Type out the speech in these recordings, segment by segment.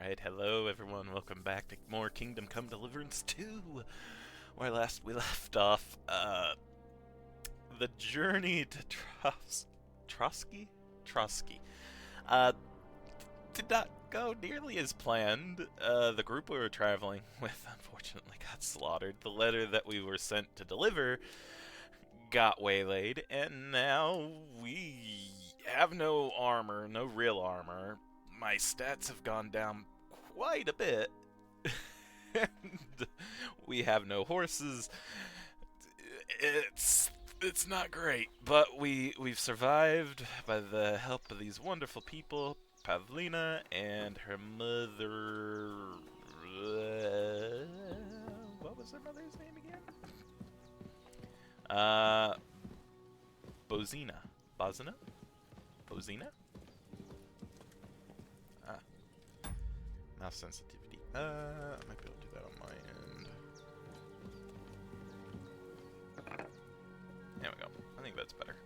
Alright, hello everyone, welcome back to more Kingdom Come Deliverance 2! Where last we left off, the journey to Trosky? Trosky. Did not go nearly as planned. The group we were traveling with unfortunately got slaughtered. The letter that we were sent to deliver got waylaid, and now we have no armor, no real armor. My stats have gone down quite a bit, and we have no horses. It's not great, but we've survived by the help of these wonderful people, Pavlina and her mother. What was her mother's name again? Bozina. Bozina? Bozina? Mouse sensitivity. I might be able to do that on my end. There we go. I think that's better.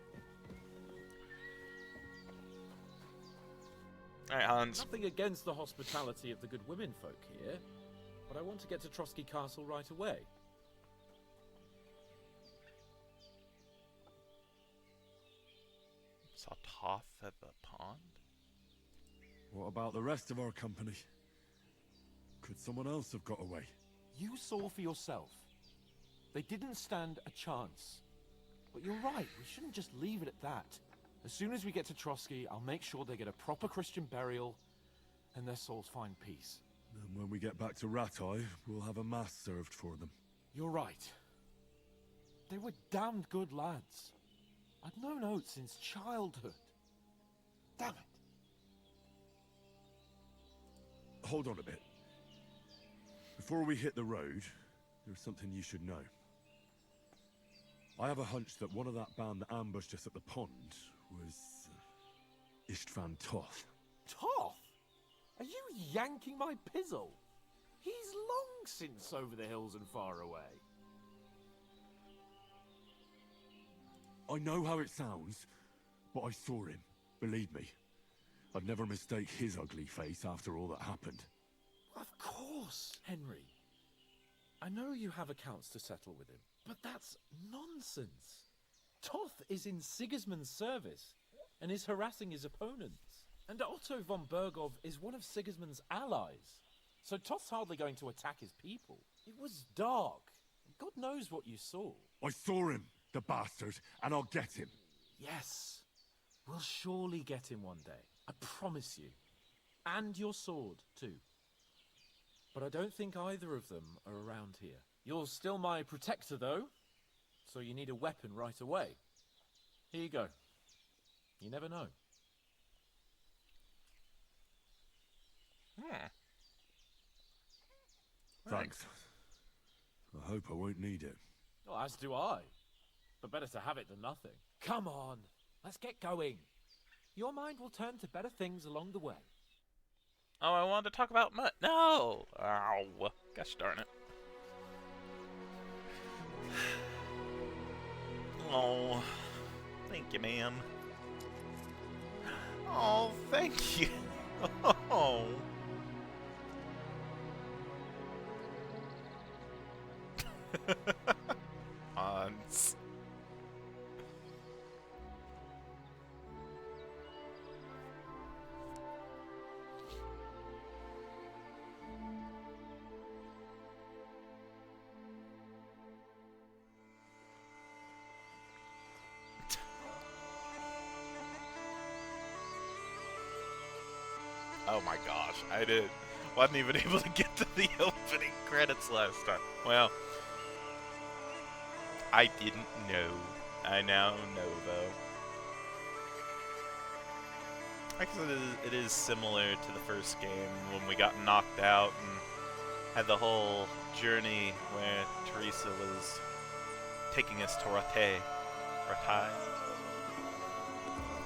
Alright, Hans. Nothing against the hospitality of the good women folk here, but I want to get to Trosky Castle right away. Saw Toth at the pond? What about the rest of our company? Could someone else have got away? You saw for yourself. They didn't stand a chance. But you're right, we shouldn't just leave it at that. As soon as we get to Trosky, I'll make sure they get a proper Christian burial, and their souls find peace. And when we get back to Ratai, we'll have a mass served for them. You're right. They were damned good lads. I'd known Oates since childhood. Damn it. Hold on a bit. Before we hit the road, there's something you should know. I have a hunch that one of that band that ambushed us at the pond was Istvan Toth. Toth? Are you yanking my pizzle? He's long since over the hills and far away. I know how it sounds, but I saw him. Believe me. I'd never mistake his ugly face after all that happened. Of course. Henry, I know you have accounts to settle with him, but that's nonsense. Toth is in Sigismund's service and is harassing his opponents. And Otto von Bergov is one of Sigismund's allies. So Toth's hardly going to attack his people. It was dark. God knows what you saw. I saw him, the bastard, and I'll get him. Yes, we'll surely get him one day. I promise you. And your sword, too. But I don't think either of them are around here. You're still my protector, though, so you need a weapon right away. Here you go. You never know. Thanks. I hope I won't need it. Well, as do I. But better to have it than nothing. Come on, let's get going. Your mind will turn to better things along the way. Oh, I wanted to talk about Mutt. No! Ow. Gosh darn it. Oh. Thank you, man. Oh, thank you. Oh. Hans. Oh my gosh, wasn't even able to get to the opening credits last time. Well, I didn't know. I now know, though. I guess it is similar to the first game when we got knocked out and had the whole journey where Teresa was taking us to Ratai.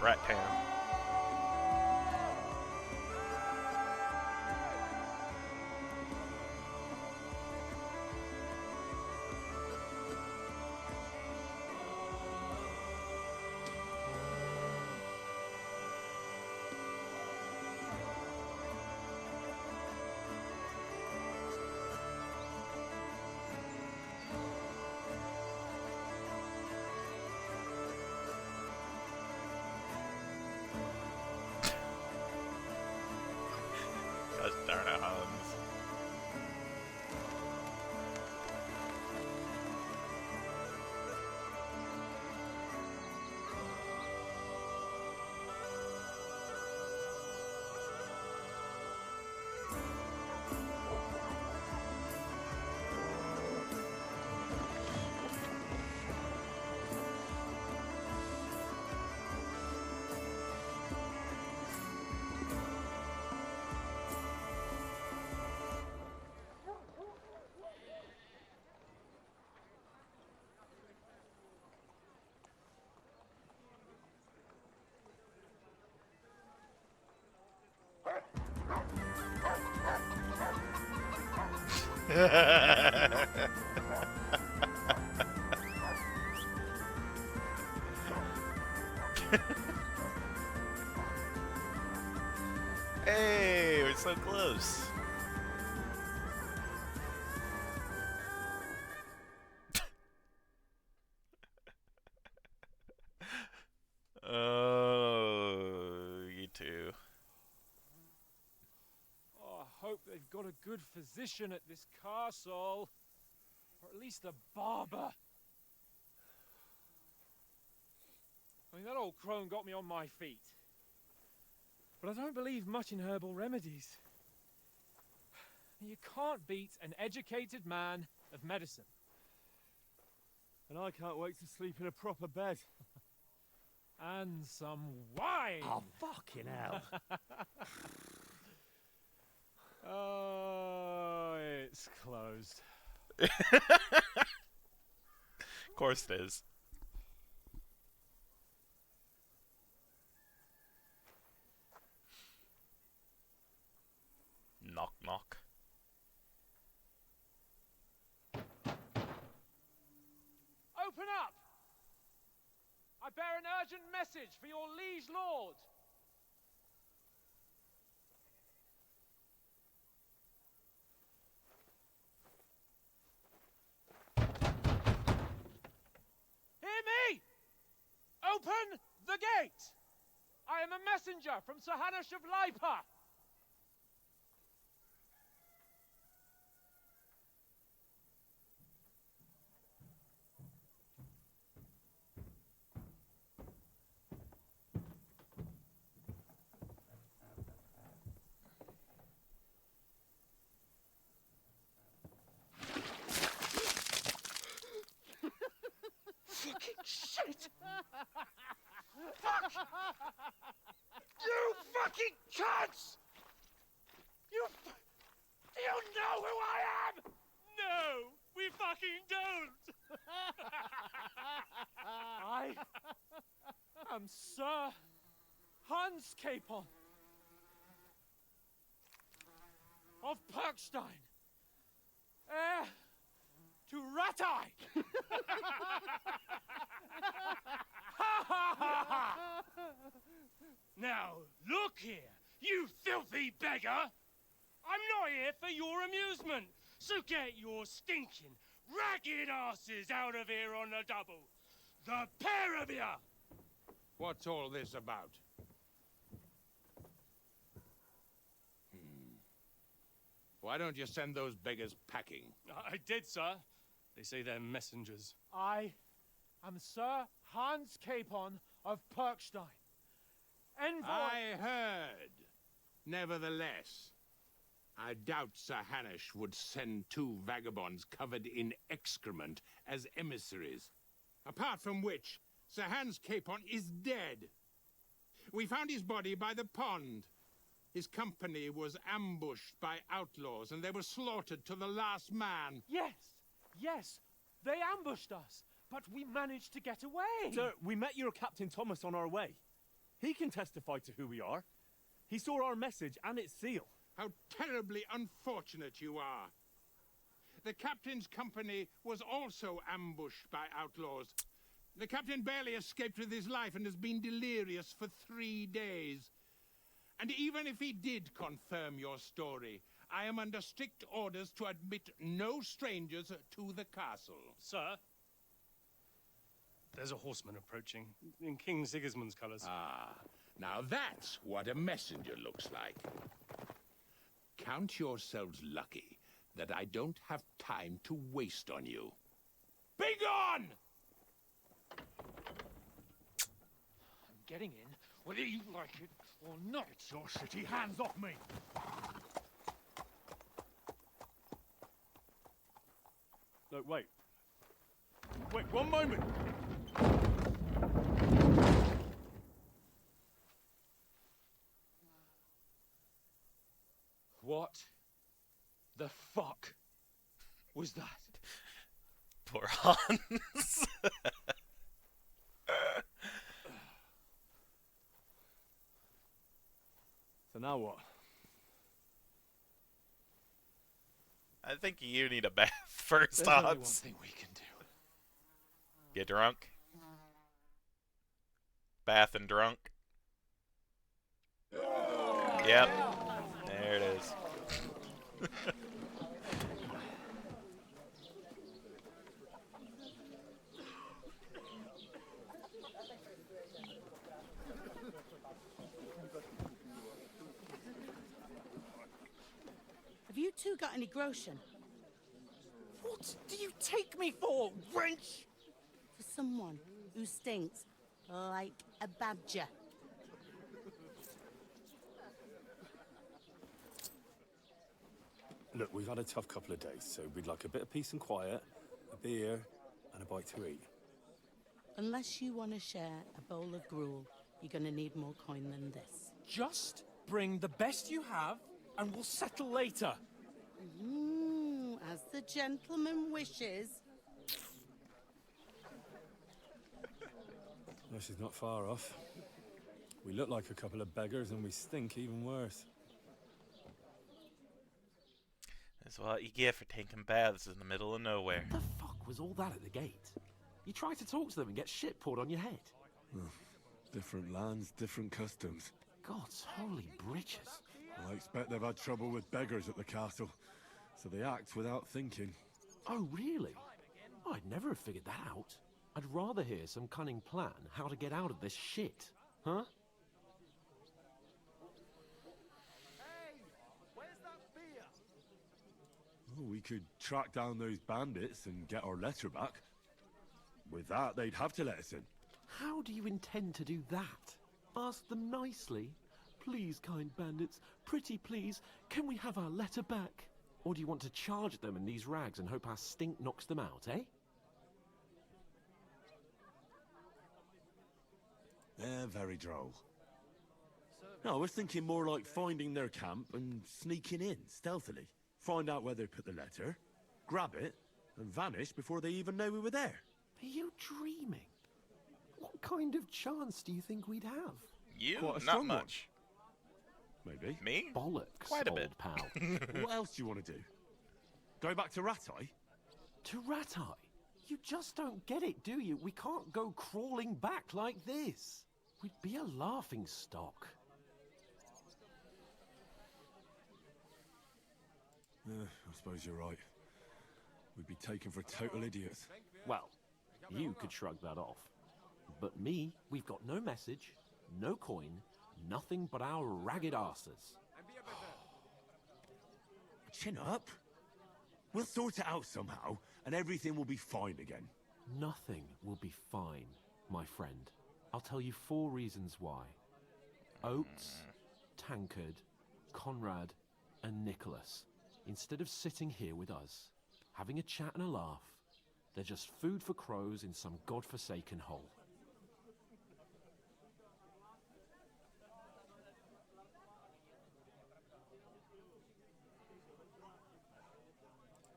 Rat Town. Hey, we're so close. Oh, you two. Oh, I hope they've got a good physician at this castle. Or at least a barber. I mean, that old crone got me on my feet. But I don't believe much in herbal remedies. You can't beat an educated man of medicine. And I can't wait to sleep in a proper bed. And some wine! Oh, fucking hell. Oh, it's closed. Of course it is. Knock, knock. Open up! I bear an urgent message for your liege lord. Hear me! Open the gate! I am a messenger from Sir Hanush of Lipa. Fucking shit! Fuck! You fucking cunts! Do you know who I am? No, we fucking don't! I am Sir Hans Capon of Perkstein, heir to Ratai! Now, look here, you filthy beggar! I'm not here for your amusement, so get your stinking, ragged asses out of here on the double! The pair of you! What's all this about? Why don't you send those beggars packing? I did, sir. They say they're messengers. I am Sir Hans Capon of Perkstein. Envoy... I heard. Nevertheless, I doubt Sir Hanush would send two vagabonds covered in excrement as emissaries. Apart from which, Sir Hans Capon is dead. We found his body by the pond. His company was ambushed by outlaws, and they were slaughtered to the last man. Yes, they ambushed us, but we managed to get away. Sir, we met your Captain Thomas on our way. He can testify to who we are. He saw our message and its seal. How terribly unfortunate you are. The captain's company was also ambushed by outlaws. The captain barely escaped with his life and has been delirious for 3 days. And even if he did confirm your story, I am under strict orders to admit no strangers to the castle. Sir, there's a horseman approaching in King Sigismund's colours. Ah, now that's what a messenger looks like. Count yourselves lucky that I don't have time to waste on you. Be gone! I'm getting in, whether you like it or not. Your shitty hands off me! No, wait. Wait, one moment! What the fuck was that? Poor Hans. So now what? I think you need a bath first, There's only one odds. thing we can do. Get drunk. Bath and drunk. Yep. There it is. Have you two got any groschen? What do you take me for, wench? For someone who stinks like a badger. Look, we've had a tough couple of days, so we'd like a bit of peace and quiet, a beer, and a bite to eat. Unless you want to share a bowl of gruel, you're going to need more coin than this. Just bring the best you have, and we'll settle later. As the gentleman wishes. No, she's not far off. We look like a couple of beggars, and we stink even worse. That's what you get for taking baths in the middle of nowhere. The fuck was all that at the gate? You try to talk to them and get shit poured on your head. Different lands, different customs. God's holy britches. I expect they've had trouble with beggars at the castle, so they act without thinking. Oh, really? I'd never have figured that out. I'd rather hear some cunning plan how to get out of this shit. Huh? Oh, we could track down those bandits and get our letter back. With that, they'd have to let us in. How do you intend to do that? Ask them nicely. Please, kind bandits, pretty please, can we have our letter back? Or do you want to charge them in these rags and hope our stink knocks them out, eh? They're very droll. No, I was thinking more like finding their camp and sneaking in, stealthily. Find out where they put the letter, grab it, and vanish before they even know we were there. Are you dreaming? What kind of chance do you think we'd have? You? Quite a Not strong one. much. Maybe. Me? Bollocks, Quite a old bit. pal. What else do you want to do? Go back to Ratai? To Ratai? You just don't get it, do you? We can't go crawling back like this. We'd be a laughing stock. I suppose you're right. We'd be taken for total idiots. Well, you could shrug that off. But me, we've got no message, no coin, nothing but our ragged arses. Chin up. We'll sort it out somehow, and everything will be fine again. Nothing will be fine, my friend. I'll tell you 4 reasons why. Oates, Tankard, Conrad, and Nicholas. Instead of sitting here with us, having a chat and a laugh, they're just food for crows in some godforsaken hole.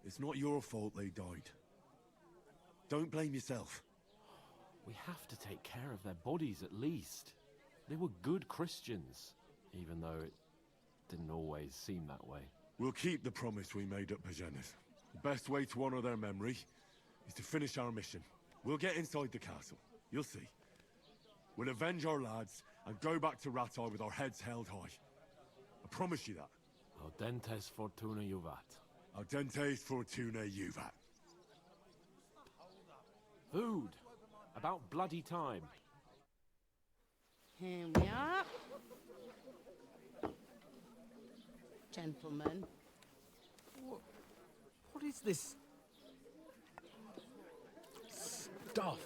It's not your fault they died. Don't blame yourself. We have to take care of their bodies at least. They were good Christians, even though it didn't always seem that way. We'll keep the promise we made at Pagenis. The best way to honor their memory is to finish our mission. We'll get inside the castle. You'll see. We'll avenge our lads and go back to Ratai with our heads held high. I promise you that. Audentes fortuna juvat. Ardentes fortuna juvat. Food! About bloody time. Here we are. Gentlemen. What is this stuff?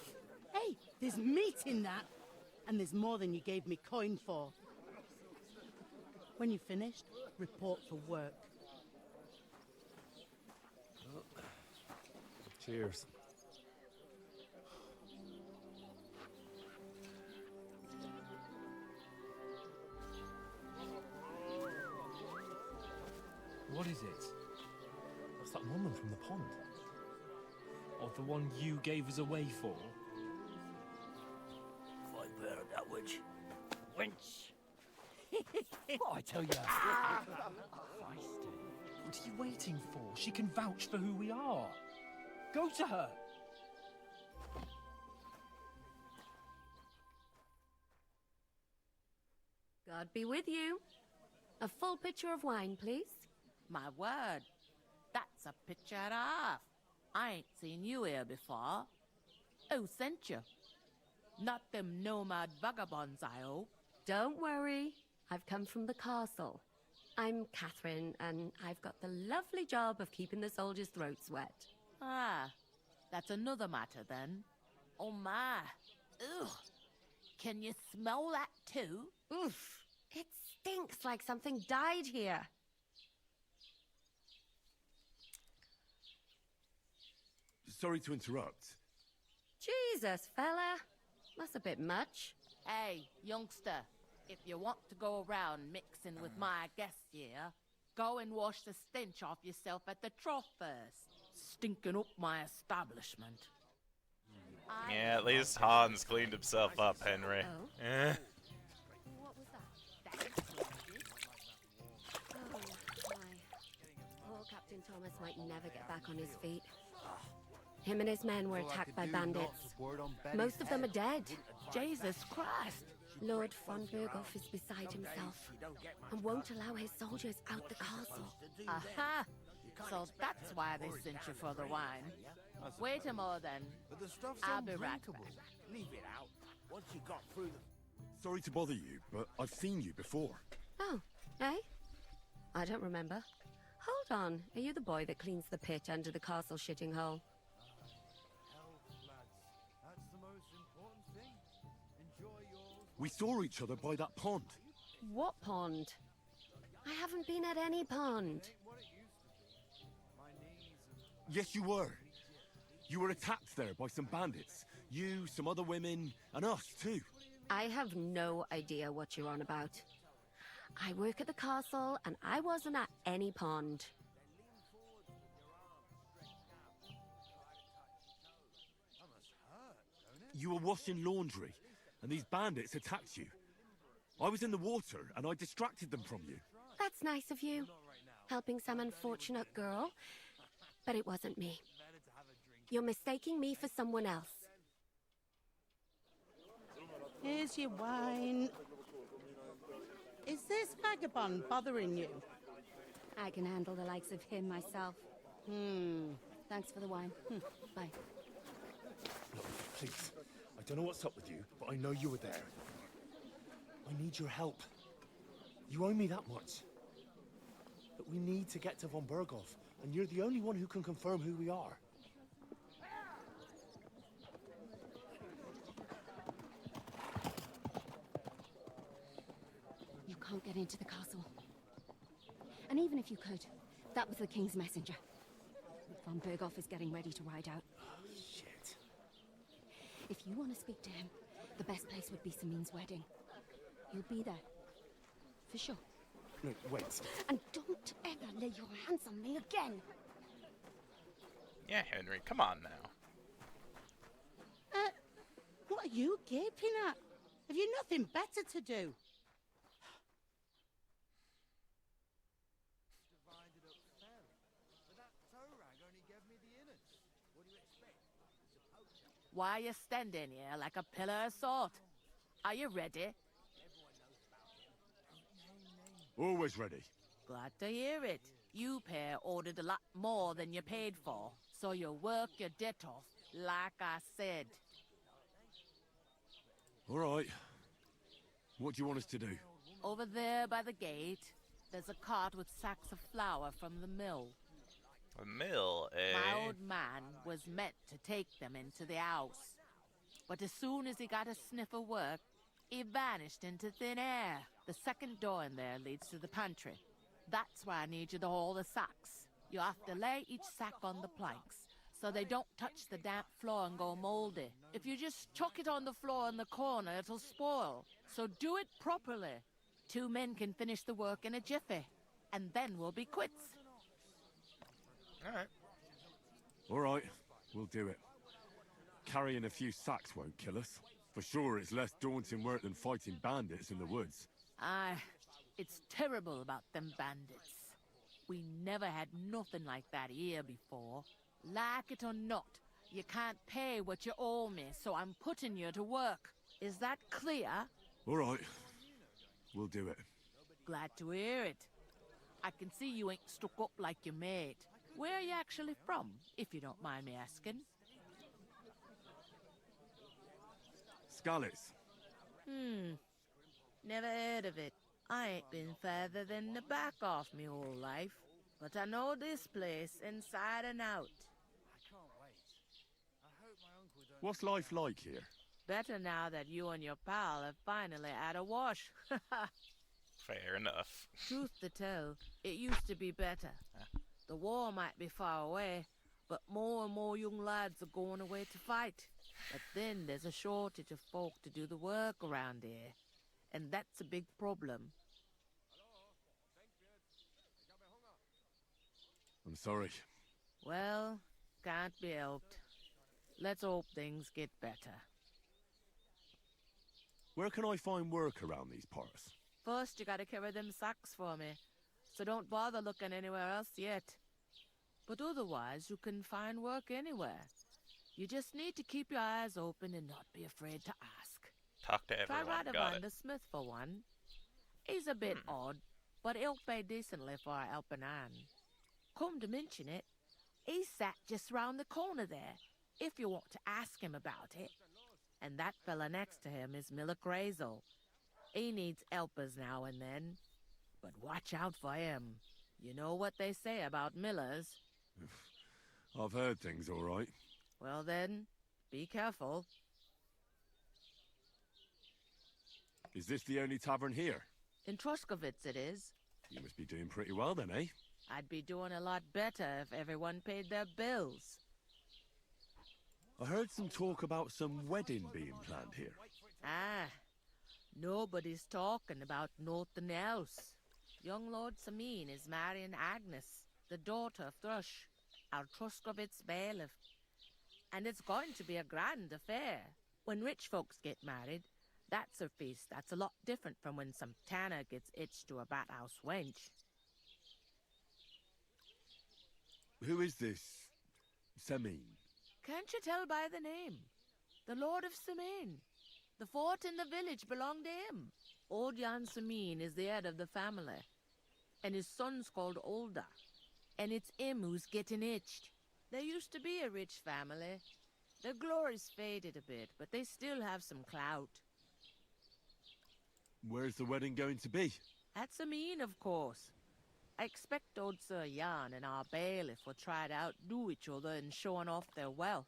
Hey, there's meat in that. And there's more than you gave me coin for. When you're finished, report for work. Cheers. What is it? That's that woman from the pond. Of the one you gave us away for? Fight better, that witch. Wench. What I tell you. What are you waiting for? She can vouch for who we are. Go to her. God be with you. A full pitcher of wine, please. My word, that's a picture and a half. I ain't seen you here before. Who sent you? Not them nomad vagabonds, I hope. Don't worry. I've come from the castle. I'm Catherine, and I've got the lovely job of keeping the soldiers' throats wet. Ah, that's another matter then. Oh my. Ugh. Can you smell that too? Oof. It stinks like something died here. Sorry to interrupt. Jesus, fella. That's a bit much. Hey, youngster, if you want to go around mixing with my guests here, go and wash the stench off yourself at the trough first. Stinking up my establishment. Yeah, at least Hans cleaned himself up, Henry. Oh? Eh. What was that? Oh, my. Poor Captain Thomas might never get back on his feet. Him and his men were attacked by bandits. Most of them are dead. Jesus Christ! Lord von Berghoff is beside himself and won't allow his soldiers out the castle. Aha! So that's why they sent you for the wine. Wait a moment then. I'll be right back. Leave it out. Once you got through the... Sorry to bother you, but I've seen you before. Oh, eh? I don't remember. Hold on. Are you the boy that cleans the pit under the castle shitting hole? We saw each other by that pond. What pond? I haven't been at any pond. Yes, you were. You were attacked there by some bandits. You, some other women, and us too. I have no idea what you're on about. I work at the castle, and I wasn't at any pond. You were washing laundry, and these bandits attacked you. I was in the water, and I distracted them from you. That's nice of you. Helping some unfortunate girl. But it wasn't me. You're mistaking me for someone else. Here's your wine. Is this vagabond bothering you? I can handle the likes of him myself. Thanks for the wine. Bye. Look, please. I don't know what's up with you, but I know you were there. I need your help. You owe me that much. But we need to get to von Berghoff, and you're the only one who can confirm who we are. You can't get into the castle. And even if you could, that was the king's messenger. Von Berghoff is getting ready to ride out. Oh, shit. If you want to speak to him, the best place would be Samin's wedding. He'll be there. For sure. No, wait. And don't ever lay your hands on me again. Yeah, Henry, come on now. What are you gaping at? Have you nothing better to do? Why are you standing here like a pillar of salt? Are you ready? Always ready. Glad to hear it. You pair ordered a lot more than you paid for, so you work your debt off, like I said. All right. What do you want us to do? Over there by the gate, there's a cart with sacks of flour from the mill. A mill, eh? My old man was meant to take them into the house. But as soon as he got a sniff of work, he vanished into thin air. The second door in there leads to the pantry. That's why I need you to haul the sacks. You have to lay each sack on the planks, so they don't touch the damp floor and go moldy. If you just chuck it on the floor in the corner, it'll spoil. So do it properly. 2 men can finish the work in a jiffy, and then we'll be quits. Alright. All right, we'll do it. Carrying a few sacks won't kill us. For sure, it's less daunting work than fighting bandits in the woods. Aye, it's terrible about them bandits. We never had nothing like that here before. Like it or not, you can't pay what you owe me, so I'm putting you to work. Is that clear? All right. We'll do it. Glad to hear it. I can see you ain't stuck up like your mate. Where are you actually from, if you don't mind me asking? Scallis. Never heard of it. I ain't been further than the back off me whole life. But I know this place inside and out. What's life like here? Better now that you and your pal have finally had a wash. Fair enough. Truth to tell, it used to be better. The war might be far away, but more and more young lads are going away to fight. But then there's a shortage of folk to do the work around here. And that's a big problem. I'm sorry. Well, can't be helped. Let's hope things get better. Where can I find work around these parts? First, you gotta carry them sacks for me, so don't bother looking anywhere else yet. But otherwise, you can find work anywhere. You just need to keep your eyes open and not be afraid to ask. Talk to everyone. Try Got Radovan it. the Smith for one. He's a bit odd, but he'll pay decently for a helping hand. Come to mention it, he sat just round the corner there, if you want to ask him about it. And that fella next to him is Miller Crazel. He needs helpers now and then, but watch out for him. You know what they say about Millers. I've heard things all right. Well then, be careful. Is this the only tavern here? In Troskovitz it is. You must be doing pretty well then, eh? I'd be doing a lot better if everyone paid their bills. I heard some talk about some wedding being planned here. Ah, nobody's talking about nothing else. Young Lord Samin is marrying Agnes, the daughter of Thrush, our Troskovitz bailiff. And it's going to be a grand affair. When rich folks get married, that's a feast that's a lot different from when some tanner gets hitched to a bat-house wench. Who is this Semin? Can't you tell by the name? The Lord of Samin. The fort in the village belonged to him. Old Jan Samin is the head of the family, and his son's called Olda, and it's him who's getting hitched. There used to be a rich family. Their glory's faded a bit, but they still have some clout. Where's the wedding going to be? At Samin, of course. I expect old Sir Jan and our bailiff will try to outdo each other in showing off their wealth.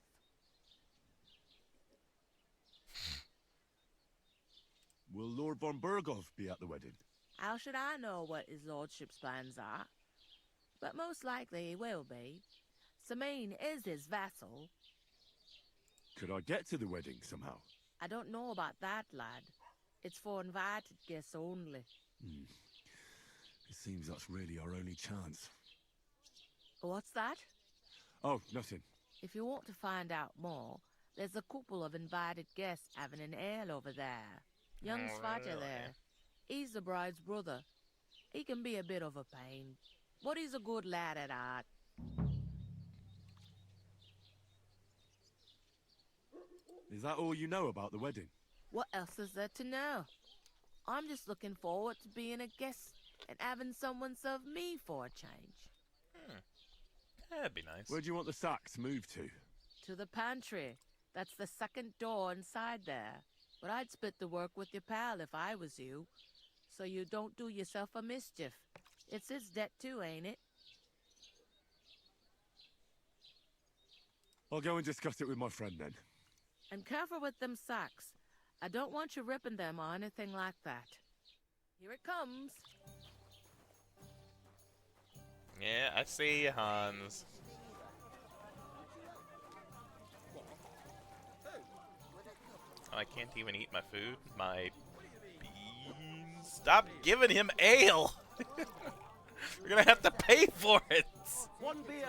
Will Lord von Berghoff be at the wedding? How should I know what his lordship's plans are? But most likely he will be. Samin is his vassal. Could I get to the wedding somehow? I don't know about that, lad. It's for invited guests only. It seems that's really our only chance. What's that? Oh, nothing. If you want to find out more, there's a couple of invited guests having an ale over there. Young Svaja really? there. He's the bride's brother. He can be a bit of a pain, but he's a good lad at heart. Is that all you know about the wedding? What else is there to know? I'm just looking forward to being a guest and having someone serve me for a change. That'd be nice. Where do you want the sacks moved to? To the pantry. That's the second door inside there. But I'd split the work with your pal if I was you, so you don't do yourself a mischief. It's his debt too, ain't it? I'll go and discuss it with my friend then. And careful with them sacks. I don't want you ripping them or anything like that. Here it comes. Yeah, I see you, Hans. Oh, I can't even eat my food. My beans. Stop giving him ale! We're gonna have to pay for it! One beer!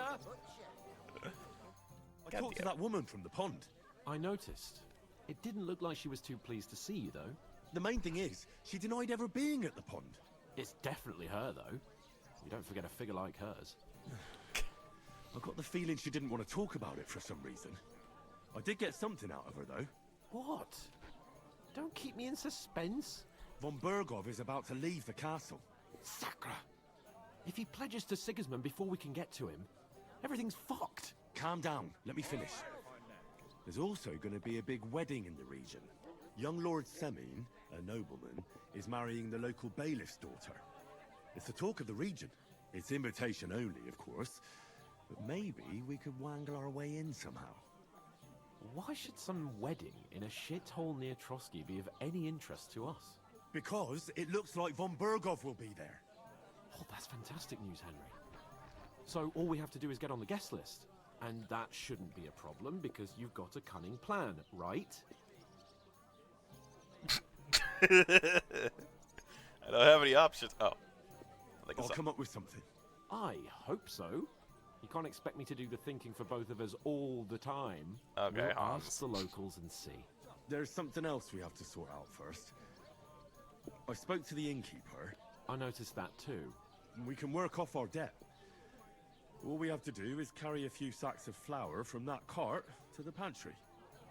I talked to that woman from the pond. I noticed. It didn't look like she was too pleased to see you, though. The main thing is, she denied ever being at the pond. It's definitely her, though. You don't forget a figure like hers. I got the feeling she didn't want to talk about it for some reason. I did get something out of her, though. What? Don't keep me in suspense. Von Bergov is about to leave the castle. Sacre! If he pledges to Sigismund before we can get to him, everything's fucked. Calm down. Let me finish. There's also going to be a big wedding in the region. Young Lord Semin, a nobleman, is marrying the local bailiff's daughter. It's the talk of the region. It's invitation only, of course. But maybe we could wangle our way in somehow. Why should some wedding in a shithole near Trosky be of any interest to us? Because it looks like von Bergov will be there. Oh, that's fantastic news, Henry. So all we have to do is get on the guest list. And that shouldn't be a problem because you've got a cunning plan, right? I don't have any options. Oh. I'll come up with something. I hope so. You can't expect me to do the thinking for both of us all the time. Okay, we'll Hans. ask the locals and see. There's something else we have to sort out first. I spoke to the innkeeper. I noticed that too. We can work off our debt. All we have to do is carry a few sacks of flour from that cart to the pantry.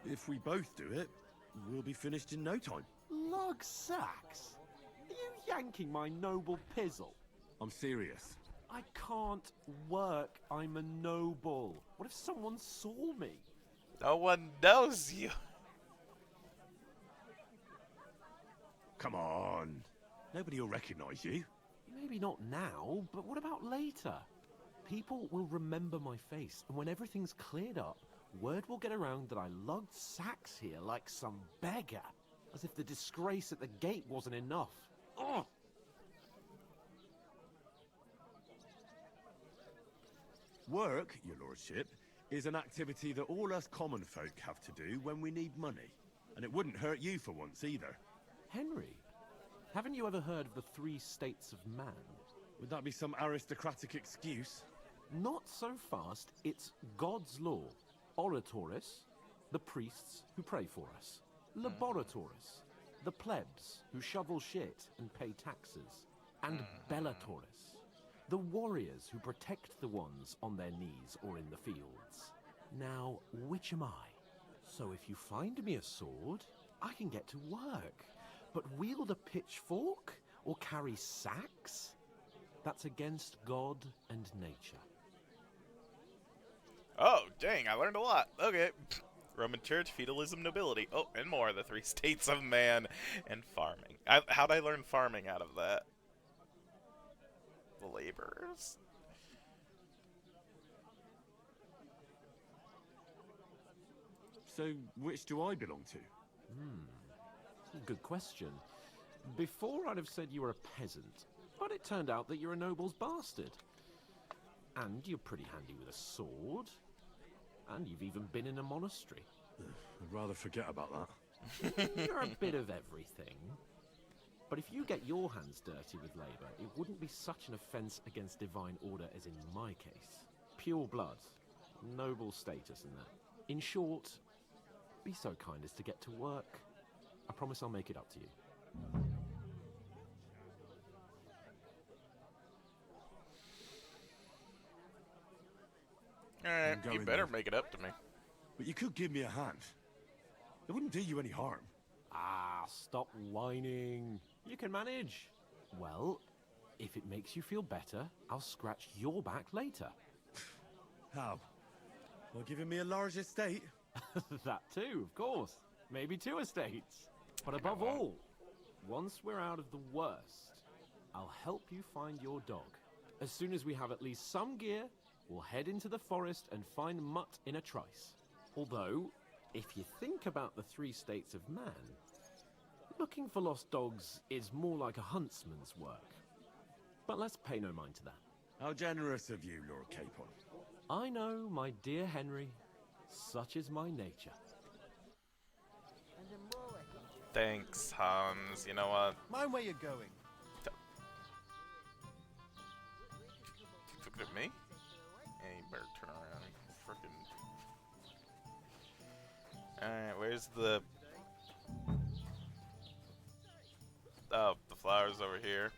If we both do it, we'll be finished in no time. Lug sacks? Are you yanking my noble pizzle? I'm serious. I can't work. I'm a noble. What if someone saw me? No one knows you. Come on. Nobody will recognize you. Maybe not now, but what about later? People will remember my face, and when everything's cleared up, word will get around that I lugged sacks here like some beggar. As if the disgrace at the gate wasn't enough. Ugh! Work, your lordship, is an activity that all us common folk have to do when we need money. And it wouldn't hurt you for once either. Henry, haven't you ever heard of the 3 states of man? Would that be some aristocratic excuse? Not so fast. It's God's law. Oratoris, the priests who pray for us. Laboratoris, the plebs who shovel shit and pay taxes. And Bellatoris, the warriors who protect the ones on their knees or in the fields. Now, which am I? So if you find me a sword, I can get to work. But wield a pitchfork or carry sacks? That's against God and nature. Oh, dang, I learned a lot. Okay. Roman Church, feudalism, nobility. Oh, and more. The 3 states of man and farming. How'd I learn farming out of that? The laborers? So, which do I belong to? Good question. Before I'd have said you were a peasant, but it turned out that you're a noble's bastard. And you're pretty handy with a sword. And you've even been in a monastery. I'd rather forget about that. You're a bit of everything. But if you get your hands dirty with labor, it wouldn't be such an offense against divine order as in my case. Pure blood, noble status and that. In short, be so kind as to get to work. I promise I'll make it up to you. Alright, you going better then. make it up to me. But you could give me a hand. It wouldn't do you any harm. Ah, stop whining. You can manage. Well, if it makes you feel better, I'll scratch your back later. How? By giving me a large estate? That too, of course. Maybe 2 estates. But above all, once we're out of the worst, I'll help you find your dog. As soon as we have at least some gear, we'll head into the forest and find Mutt in a trice. Although, if you think about the 3 states of man, looking for lost dogs is more like a huntsman's work. But let's pay no mind to that. How generous of you, Lord Capon. I know, my dear Henry. Such is my nature. Thanks, Hans. You know what? Mind where you're going. Look at me? Yeah, you better turn around. Frickin'. Alright, where's the... Oh, the flower's over here.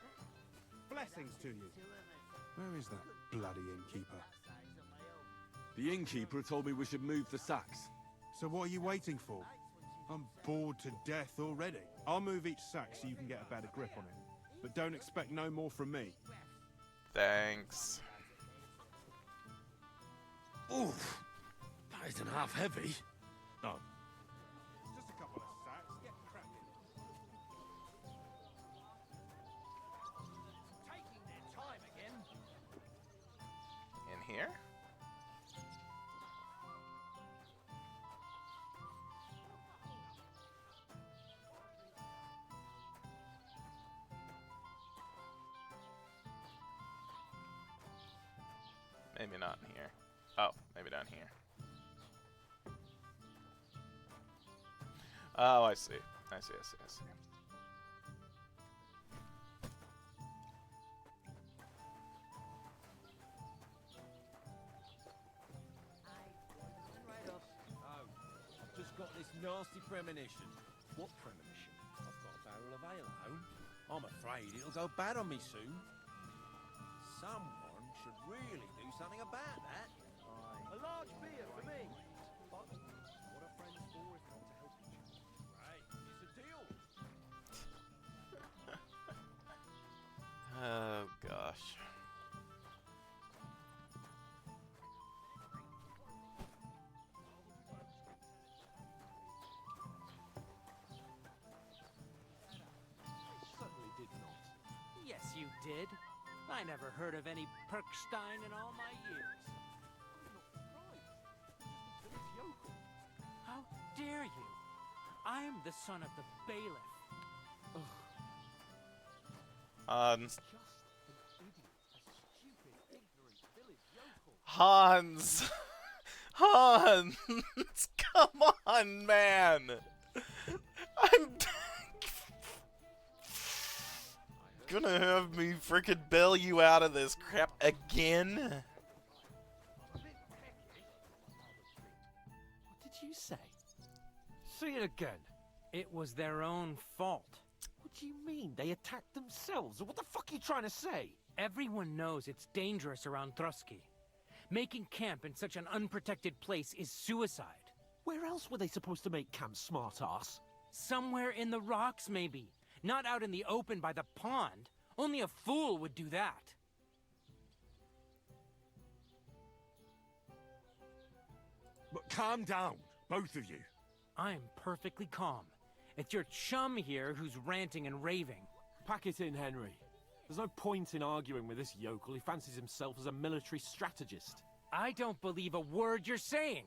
Blessings to you. Where is that bloody innkeeper? The innkeeper told me we should move the sacks. So what are you waiting for? I'm bored to death already. I'll move each sack so you can get a better grip on it. But don't expect no more from me. Thanks. Oof! That isn't half heavy. Oh. Just a couple of sacks. Get cracking. Taking their time again. In here? Maybe not in here. Oh, maybe down here. Oh, I see. I see. Right up. Oh, I've just got this nasty premonition. What premonition? I've got a barrel of ale at home. I'm afraid it'll go bad on me soon. Someone should really do something about that. A large beer for me. But what are friends for if not to help each other? Right, it's a deal. Oh gosh. I certainly did not. Yes, you did. I never heard of any Perkstein in all my years. How dare you? I'm the son of the bailiff. Hans. Just an idiot, a stupid, ignorant village yokel. Hans! Hans! Come on, man! I'm gonna have me frickin' bail you out of this crap again? What did you say? Say it again. It was their own fault. What do you mean? They attacked themselves? What the fuck are you trying to say? Everyone knows it's dangerous around Trosky. Making camp in such an unprotected place is suicide. Where else were they supposed to make camp, smart-ass? Somewhere in the rocks, maybe. Not out in the open by the pond. Only a fool would do that. But calm down, both of you. I'm perfectly calm. It's your chum here who's ranting and raving. Pack it in, Henry. There's no point in arguing with this yokel. He fancies himself as a military strategist. I don't believe a word you're saying.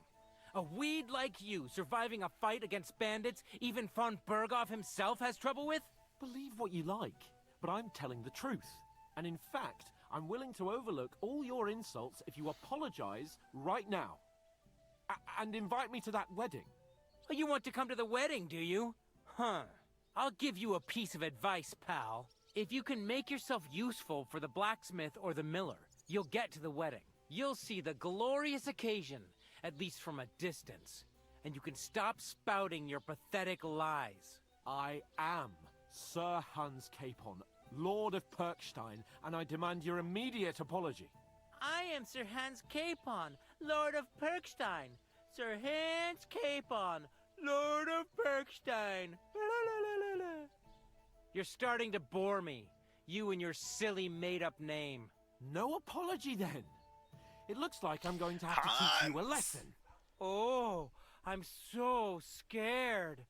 A weed like you surviving a fight against bandits even von Berghoff himself has trouble with? Believe what you like, but I'm telling the truth. And in fact, I'm willing to overlook all your insults if you apologize right now. And invite me to that wedding. Oh, you want to come to the wedding, do you? Huh. I'll give you a piece of advice, pal. If you can make yourself useful for the blacksmith or the miller, you'll get to the wedding. You'll see the glorious occasion, at least from a distance. And you can stop spouting your pathetic lies. I am Sir Hans Capon, Lord of Perkstein, and I demand your immediate apology. I am Sir Hans Capon, Lord of Perkstein. Sir Hans Capon, Lord of Perkstein. You're starting to bore me. You and your silly made-up name. No apology, then. It looks like I'm going to have to teach you a lesson. Oh, I'm so scared.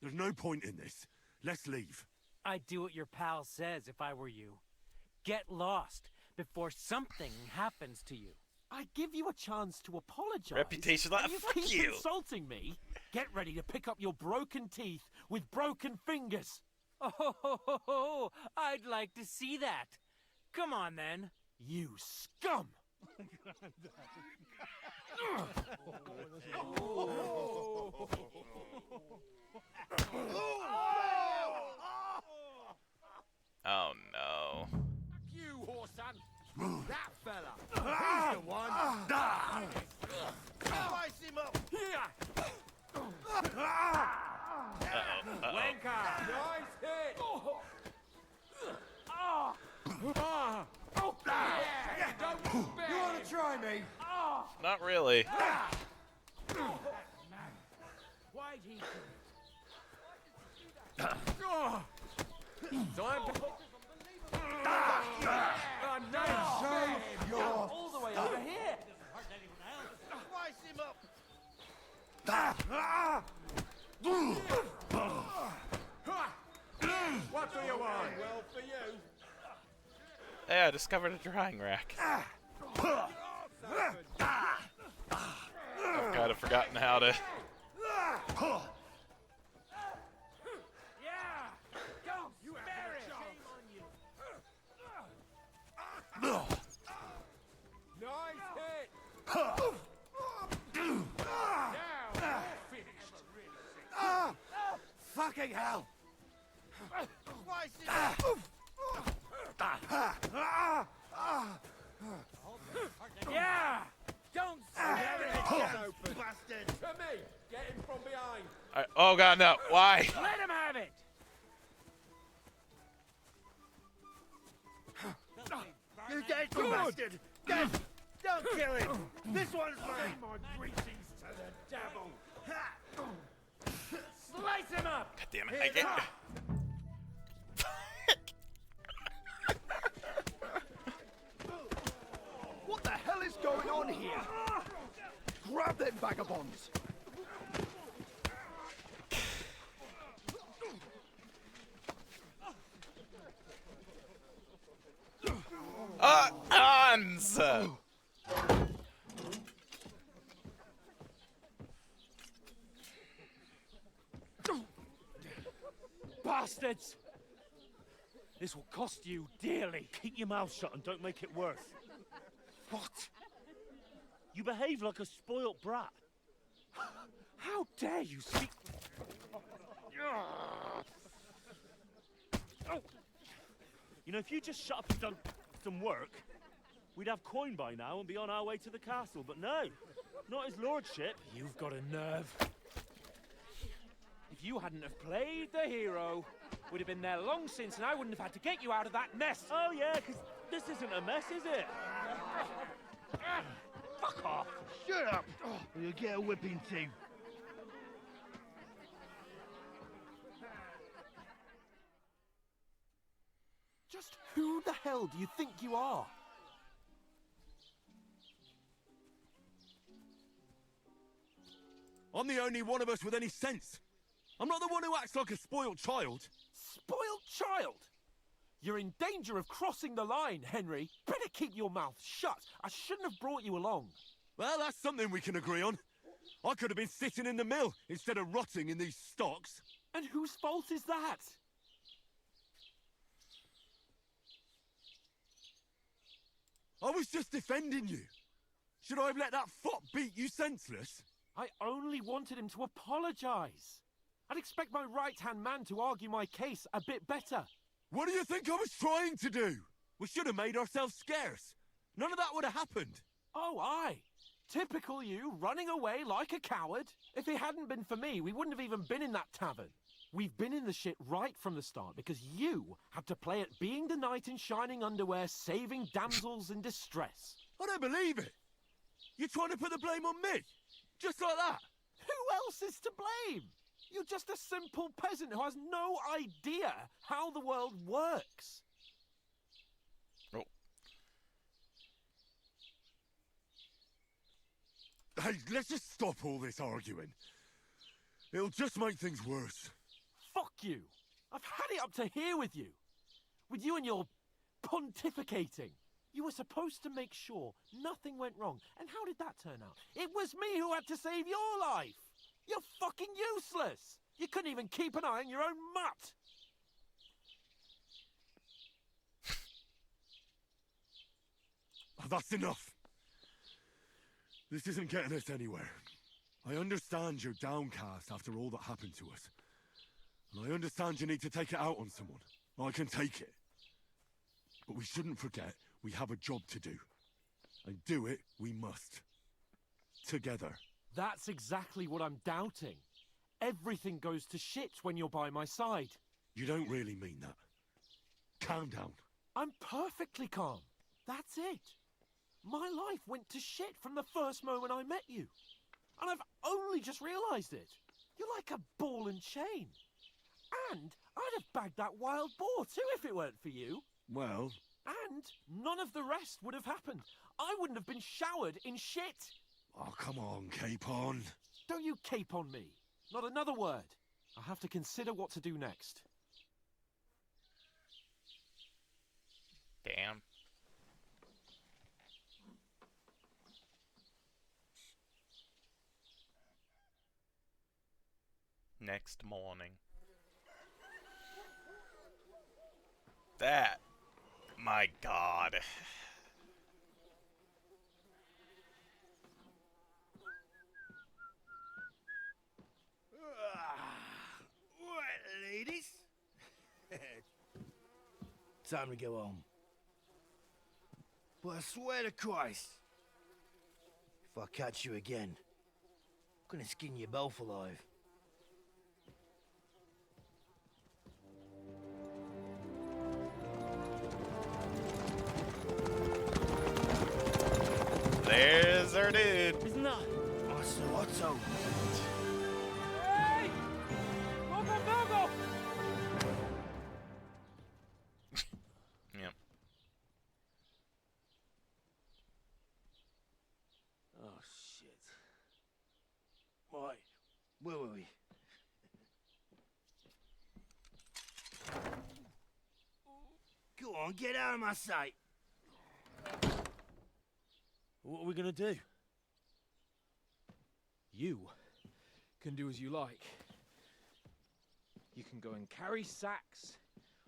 There's no point in this. Let's leave. I'd do what your pal says if I were you. Get lost before something happens to you. I give you a chance to apologize. Reputation, and fuck keep you. insulting me. Get ready to pick up your broken teeth with broken fingers. Oh, I'd like to see that. Come on, then. You scum! Oh no. You whore son! That fella! He's the one! Slice him up! Uh-oh. Wanker! Nice hit! Not really. Why'd he all the way over here. Slice him up. What do you want? Well, for you. Hey, I discovered a drying rack. I've kind of forgotten how to... Nice hit. Fucking hell! Slice him Yeah! Don't open. Bastard. To me! Get him from behind! Oh god, no. Why? let him have it! You dead, you bastard. Dead. Don't kill him. This one's mine. My greetings to the devil. Slice him up! God damn it. I can't... What the hell is going on here? Grab them vagabonds! Hans! Bastards! This will cost you dearly. Keep your mouth shut and don't make it worse. What? You behave like a spoilt brat. How dare you speak... You know, if you just shut up and done some work, we'd have coin by now and be on our way to the castle. But no, not his lordship. You've got a nerve. If you hadn't have played the hero, we'd have been there long since, and I wouldn't have had to get you out of that mess. Oh yeah, because this isn't a mess, is it? Fuck off. Shut up. Or you'll get a whipping too. Just who the hell do you think you are? I'm the only one of us with any sense. I'm not the one who acts like a spoiled child. Spoiled child? You're in danger of crossing the line, Henry. Better keep your mouth shut. I shouldn't have brought you along. Well, that's something we can agree on. I could have been sitting in the mill instead of rotting in these stocks. And whose fault is that? I was just defending you. Should I have let that fop beat you senseless? I only wanted him to apologize. I'd expect my right-hand man to argue my case a bit better. What do you think I was trying to do? We should have made ourselves scarce. None of that would have happened. Oh, aye. Typical you, running away like a coward. If it hadn't been for me, we wouldn't have even been in that tavern. We've been in the shit right from the start because you had to play at being the knight in shining underwear, saving damsels in distress. I don't believe it. You're trying to put the blame on me? Just like that? Who else is to blame? You're just a simple peasant who has no idea how the world works. Oh. Hey, let's just stop all this arguing. It'll just make things worse. Fuck you. I've had it up to here with you. With you and your pontificating. You were supposed to make sure nothing went wrong. And how did that turn out? It was me who had to save your life. You're fucking useless. You couldn't even keep an eye on your own mutt. That's enough. This isn't getting us anywhere. I understand you're downcast after all that happened to us. And I understand you need to take it out on someone. I can take it. But we shouldn't forget we have a job to do. And do it we must. Together. That's exactly what I'm doubting. Everything goes to shit when you're by my side. You don't really mean that. Calm down. I'm perfectly calm. That's it. My life went to shit from the first moment I met you. And I've only just realised it. You're like a ball and chain. And I'd have bagged that wild boar too if it weren't for you. Well... And none of the rest would have happened. I wouldn't have been showered in shit. Oh, come on, Capon. Don't you cape on me. Not another word. I'll have to consider what to do next. Damn. Next morning. That. My God. Right, ladies. Time to go home. But I swear to Christ, if I catch you again, I'm gonna skin you both alive. There's our dude. Isn't that? I saw Otto. Hey! Go! Yep. Oh, shit. Right, where were we? Go on, get out of my sight. What are we gonna do? You can do as you like. You can go and carry sacks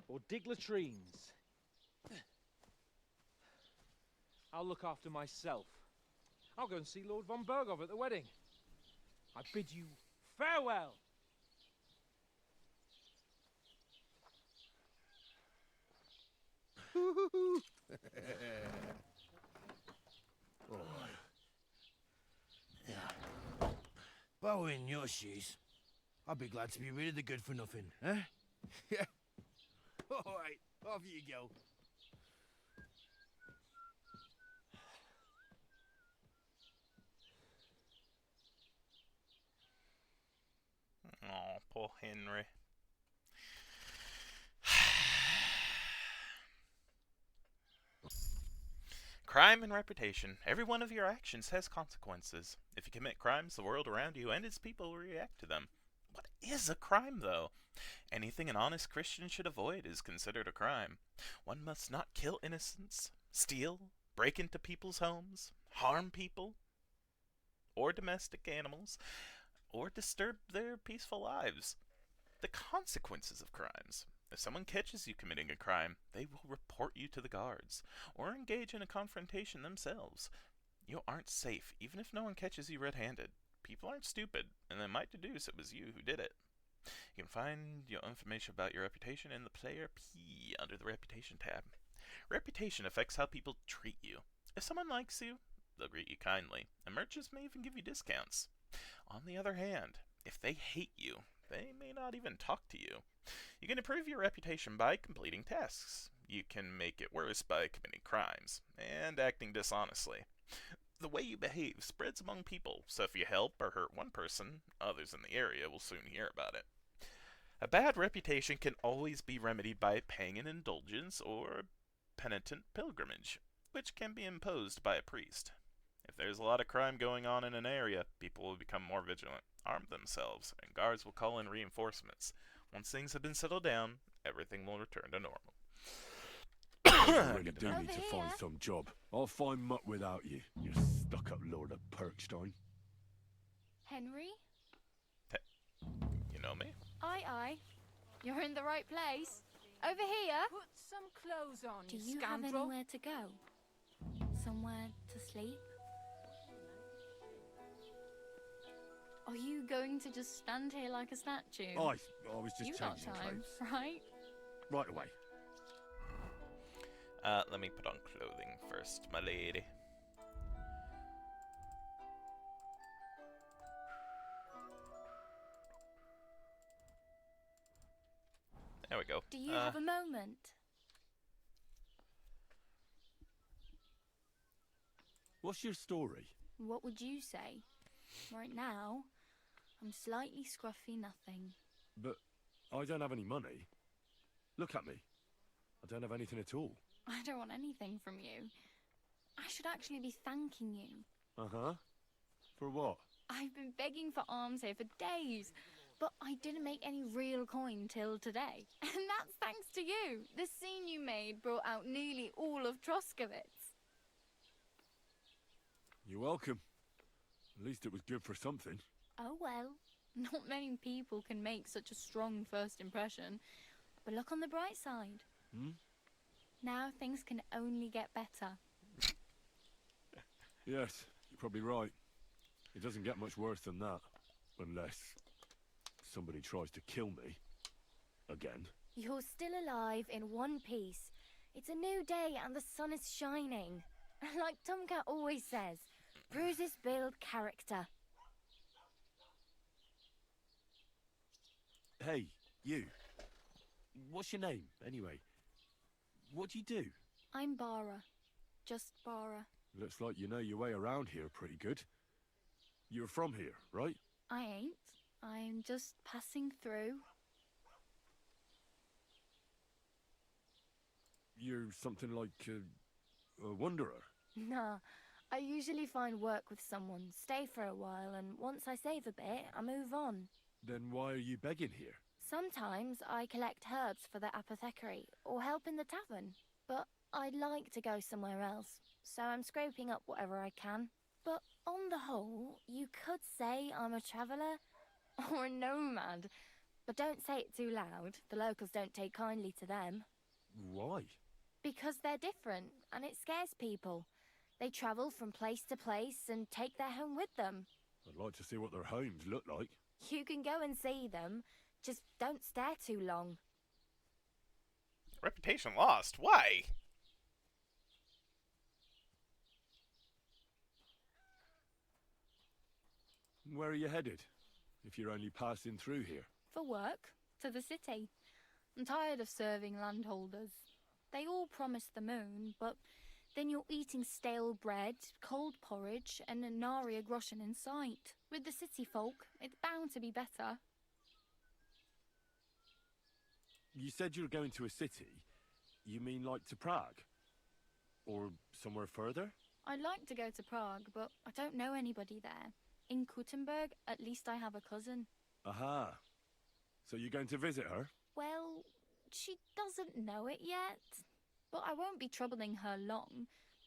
or dig latrines. I'll look after myself. I'll go and see Lord von Bergov at the wedding. I bid you farewell. If I were in your shoes, I'd be glad to be rid of the good for nothing, eh? Yeah. Alright, off you go. Oh, poor Henry. Crime and reputation. Every one of your actions has consequences. If you commit crimes, the world around you and its people will react to them. What is a crime, though? Anything an honest Christian should avoid is considered a crime. One must not kill innocents, steal, break into people's homes, harm people, or domestic animals, or disturb their peaceful lives. The consequences of crimes. If someone catches you committing a crime, they will report you to the guards, or engage in a confrontation themselves. You aren't safe, even if no one catches you red-handed. People aren't stupid, and they might deduce it was you who did it. You can find your information about your reputation in the Player P under the Reputation tab. Reputation affects how people treat you. If someone likes you, they'll greet you kindly, and merchants may even give you discounts. On the other hand, if they hate you, they may not even talk to you. You can improve your reputation by completing tasks. You can make it worse by committing crimes and acting dishonestly. The way you behave spreads among people, so if you help or hurt one person, others in the area will soon hear about it. A bad reputation can always be remedied by paying an indulgence or penitent pilgrimage, which can be imposed by a priest. If there's a lot of crime going on in an area, people will become more vigilant, arm themselves, and guards will call in reinforcements. Once things have been settled down, everything will return to normal. I really do need to find some job. I'll find mutt without you, you stuck-up Lord of Perkstein. Henry? You know me? Aye. You're in the right place. Over here. Put some clothes on, Do you you have scoundrel. anywhere to go? Somewhere to sleep? Are you going to just stand here like a statue? I was just You got changing time, clothes. right? Right away. Let me put on clothing first, my lady. There we go. Do you have a moment? What's your story? What would you say? Right now, I'm slightly scruffy nothing. But I don't have any money. Look at me. I don't have anything at all. I don't want anything from you. I should actually be thanking you. Uh-huh. For what? I've been begging for alms here for days, but I didn't make any real coin till today. And that's thanks to you. The scene you made brought out nearly all of Troskowitz. You're welcome. At least it was good for something. Oh well, not many people can make such a strong first impression. But look on the bright side. Hmm? Now things can only get better. Yes, you're probably right. It doesn't get much worse than that. Unless somebody tries to kill me. Again. You're still alive in one piece. It's a new day and the sun is shining. Like Tomcat always says, bruises build character. Hey, you. What's your name, anyway? What do you do? I'm Bara. Just Bara. Looks like you know your way around here pretty good. You're from here, right? I ain't. I'm just passing through. You're something like a wanderer. Nah, I usually find work with someone, stay for a while, and once I save a bit, I move on. Then why are you begging here? Sometimes I collect herbs for the apothecary, or help in the tavern. But I'd like to go somewhere else, so I'm scraping up whatever I can. But on the whole, you could say I'm a traveller, or a nomad. But don't say it too loud, the locals don't take kindly to them. Why? Because they're different, and it scares people. They travel from place to place and take their home with them. I'd like to see what their homes look like. You can go and see them, just don't stare too long. Reputation lost. Why? Where are you headed, if you're only passing through here? For work, to the city. I'm tired of serving landholders. They all promise the moon, but then you're eating stale bread, cold porridge, and a nary groschen in sight. With the city folk, it's bound to be better. You said you were going to a city. You mean like to Prague? Or somewhere further? I'd like to go to Prague, but I don't know anybody there. In Kuttenberg, at least I have a cousin. Aha. So you're going to visit her? Well, she doesn't know it yet. But I won't be troubling her long,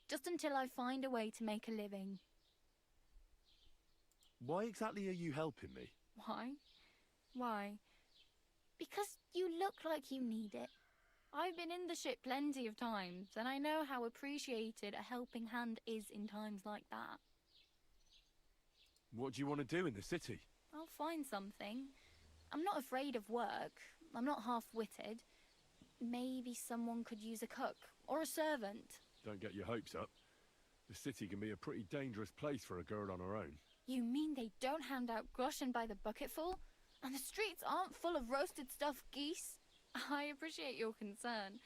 just until I find a way to make a living. Why exactly are you helping me? Why? Why? Because you look like you need it. I've been in the ship plenty of times, and I know how appreciated a helping hand is in times like that. What do you want to do in the city? I'll find something. I'm not afraid of work. I'm not half-witted. Maybe someone could use a cook, or a servant. Don't get your hopes up. The city can be a pretty dangerous place for a girl on her own. You mean they don't hand out groschen by the bucketful? And the streets aren't full of roasted stuffed geese? I appreciate your concern,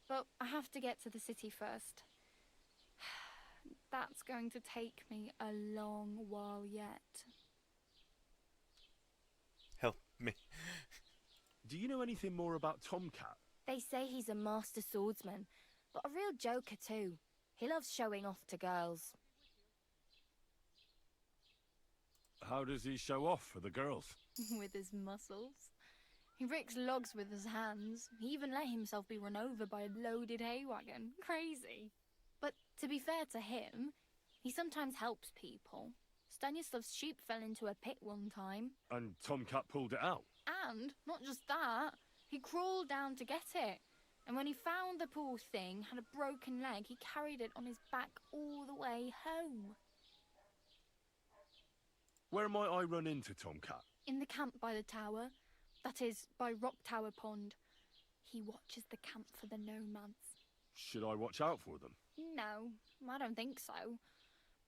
but I have to get to the city first. That's going to take me a long while yet. Help me. Do you know anything more about Tomcat? They say he's a master swordsman, but a real joker too. He loves showing off to girls. How does he show off for the girls? With his muscles. He ricks logs with his hands. He even let himself be run over by a loaded hay wagon. Crazy. But to be fair to him, he sometimes helps people. Stanislav's sheep fell into a pit one time. And Tomcat pulled it out? And, not just that, he crawled down to get it. And when he found the poor thing had a broken leg, he carried it on his back all the way home. Where might I run into Tomcat? In the camp by the tower. That is, by Rock Tower Pond. He watches the camp for the nomads. Should I watch out for them? No, I don't think so.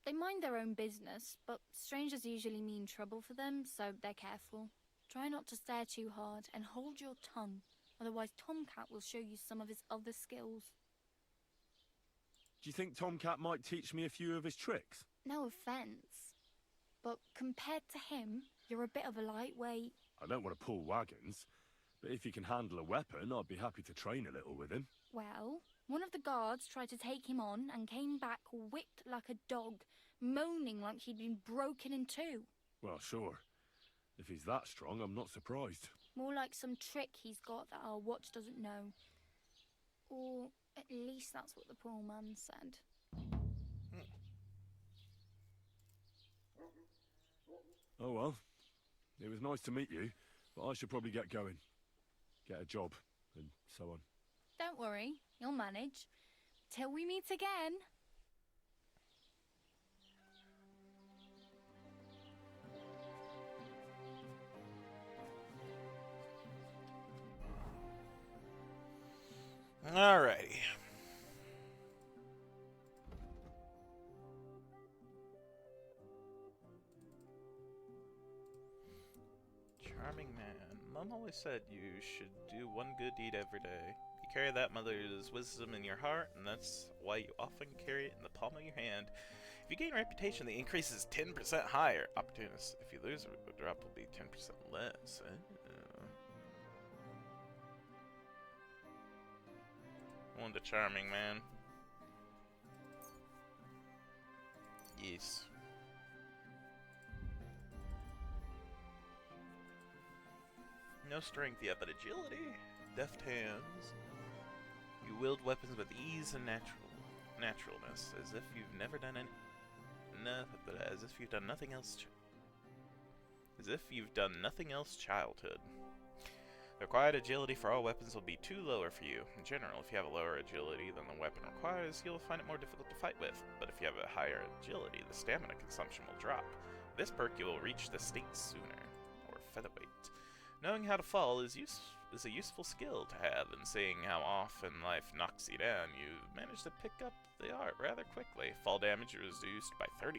They mind their own business, but strangers usually mean trouble for them, so they're careful. Try not to stare too hard and hold your tongue, otherwise Tomcat will show you some of his other skills. Do you think Tomcat might teach me a few of his tricks? No offence, but compared to him, you're a bit of a lightweight. I don't want to pull wagons, but if he can handle a weapon, I'd be happy to train a little with him. Well, one of the guards tried to take him on and came back whipped like a dog, moaning like he'd been broken in two. Well, sure. If he's that strong, I'm not surprised. More like some trick he's got that our watch doesn't know. Or at least that's what the poor man said. Oh well. It was nice to meet you, but I should probably get going. Get a job, and so on. Don't worry, you'll manage. Till we meet again. Alrighty. Charming man. Mom always said you should do one good deed every day. You carry that mother's wisdom in your heart, and that's why you often carry it in the palm of your hand. If you gain reputation, the increase is 10% higher. Opportunist. If you lose, the drop will be 10% less. One the charming man. Yes. No strength yet, but agility, deft hands. You wield weapons with ease and naturalness, as if you've never done any. As if you've done nothing else. As if you've done nothing else. Childhood. The required agility for all weapons will be 2 lower for you. In general, if you have a lower agility than the weapon requires, you'll find it more difficult to fight with. But if you have a higher agility, the stamina consumption will drop. With this perk, you will reach the state sooner, or featherweight. Knowing how to fall is a useful skill to have, and seeing how often life knocks you down, you manage to pick up the art rather quickly. Fall damage is reduced by 30%.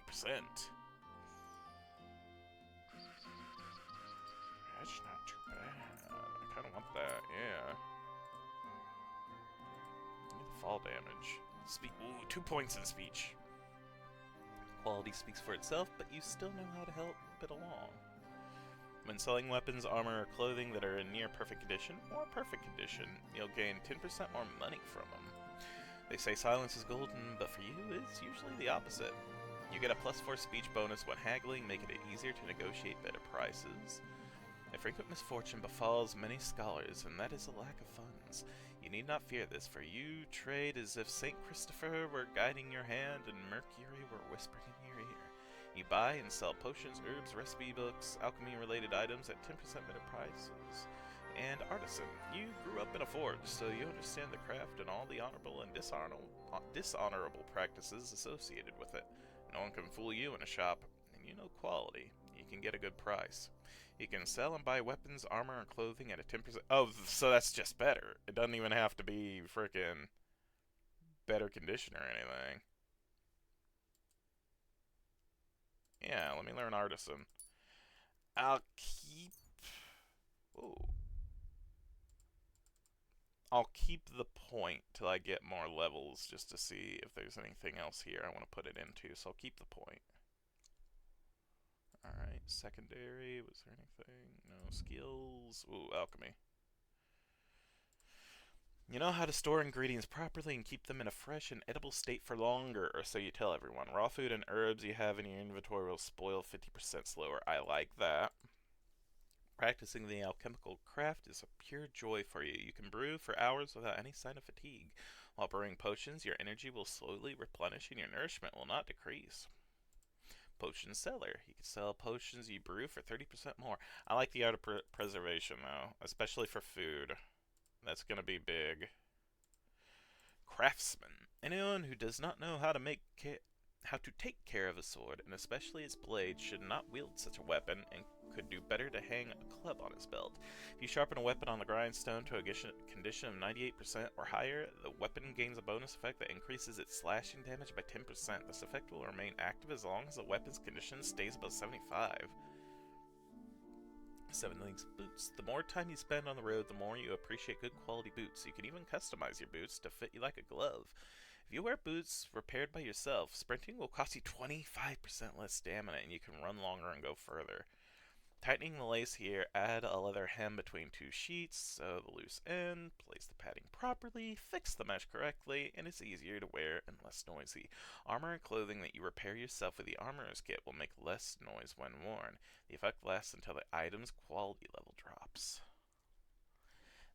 That's not too bad. I kind of want that, yeah. Fall damage. Ooh, 2 points in speech. Quality speaks for itself, but you still know how to help it along. When selling weapons, armor, or clothing that are in near perfect condition or perfect condition, you'll gain 10% more money from them. They say silence is golden, but for you, it's usually the opposite. You get a +4 speech bonus when haggling, making it easier to negotiate better prices. A frequent misfortune befalls many scholars, and that is a lack of funds. You need not fear this, for you trade as if St. Christopher were guiding your hand and Mercury were whispering in your ear. You buy and sell potions, herbs, recipe books, alchemy-related items at 10% better prices. And artisan. You grew up in a forge, so you understand the craft and all the honorable and dishonorable practices associated with it. No one can fool you in a shop, and you know quality. You can get a good price. You can sell and buy weapons, armor, and clothing at a 10%. Oh, so that's just better. It doesn't even have to be frickin' better condition or anything. Yeah, let me learn artisan. I'll keep the point till I get more levels, just to see if there's anything else here I want to put it into, so I'll keep the point. Alright, secondary, was there anything? No, skills. Ooh, alchemy. You know how to store ingredients properly and keep them in a fresh and edible state for longer, or so you tell everyone. Raw food and herbs you have in your inventory will spoil 50% slower. I like that. Practicing the alchemical craft is a pure joy for you. You can brew for hours without any sign of fatigue. While brewing potions, your energy will slowly replenish and your nourishment will not decrease. Potion seller. You can sell potions you brew for 30% more. I like the art of preservation, though, especially for food. That's gonna be big. Craftsman. Anyone who does not know how to take care of a sword, and especially its blade, should not wield such a weapon, and could do better to hang a club on his belt. If you sharpen a weapon on the grindstone to a condition of 98% or higher, the weapon gains a bonus effect that increases its slashing damage by 10%. This effect will remain active as long as the weapon's condition stays above 75. 7 Links boots. The more time you spend on the road, the more you appreciate good quality boots. You can even customize your boots to fit you like a glove. If you wear boots repaired by yourself, sprinting will cost you 25% less stamina and you can run longer and go further. Tightening the lace here, add a leather hem between two sheets, sew the loose end, place the padding properly, fix the mesh correctly, and it's easier to wear and less noisy. Armor and clothing that you repair yourself with the armorer's kit will make less noise when worn. The effect lasts until the item's quality level drops.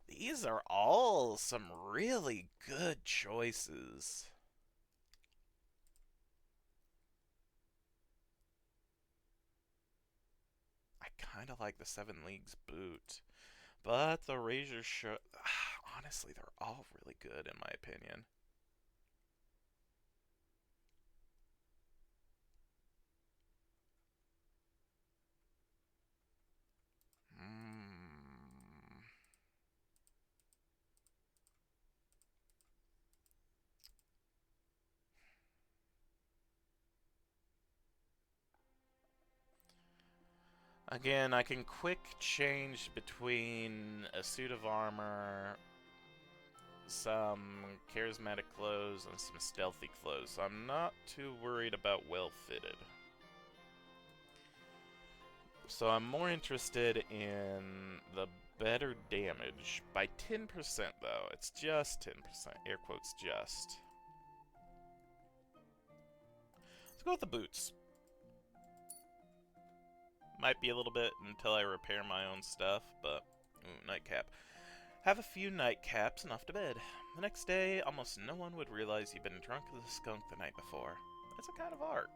These are all some really good choices. I kind of like the 7 Leagues boot, but the Razor shirt, honestly, they're all really good in my opinion. Again, I can quick change between a suit of armor, some charismatic clothes, and some stealthy clothes, so I'm not too worried about well-fitted. So I'm more interested in the better damage by 10% though. It's just 10%, air quotes just. Let's go with the boots. Might be a little bit until I repair my own stuff, but nightcap. Have a few nightcaps and off to bed. The next day, almost no one would realize you've been drunk as a skunk the night before. It's a kind of art.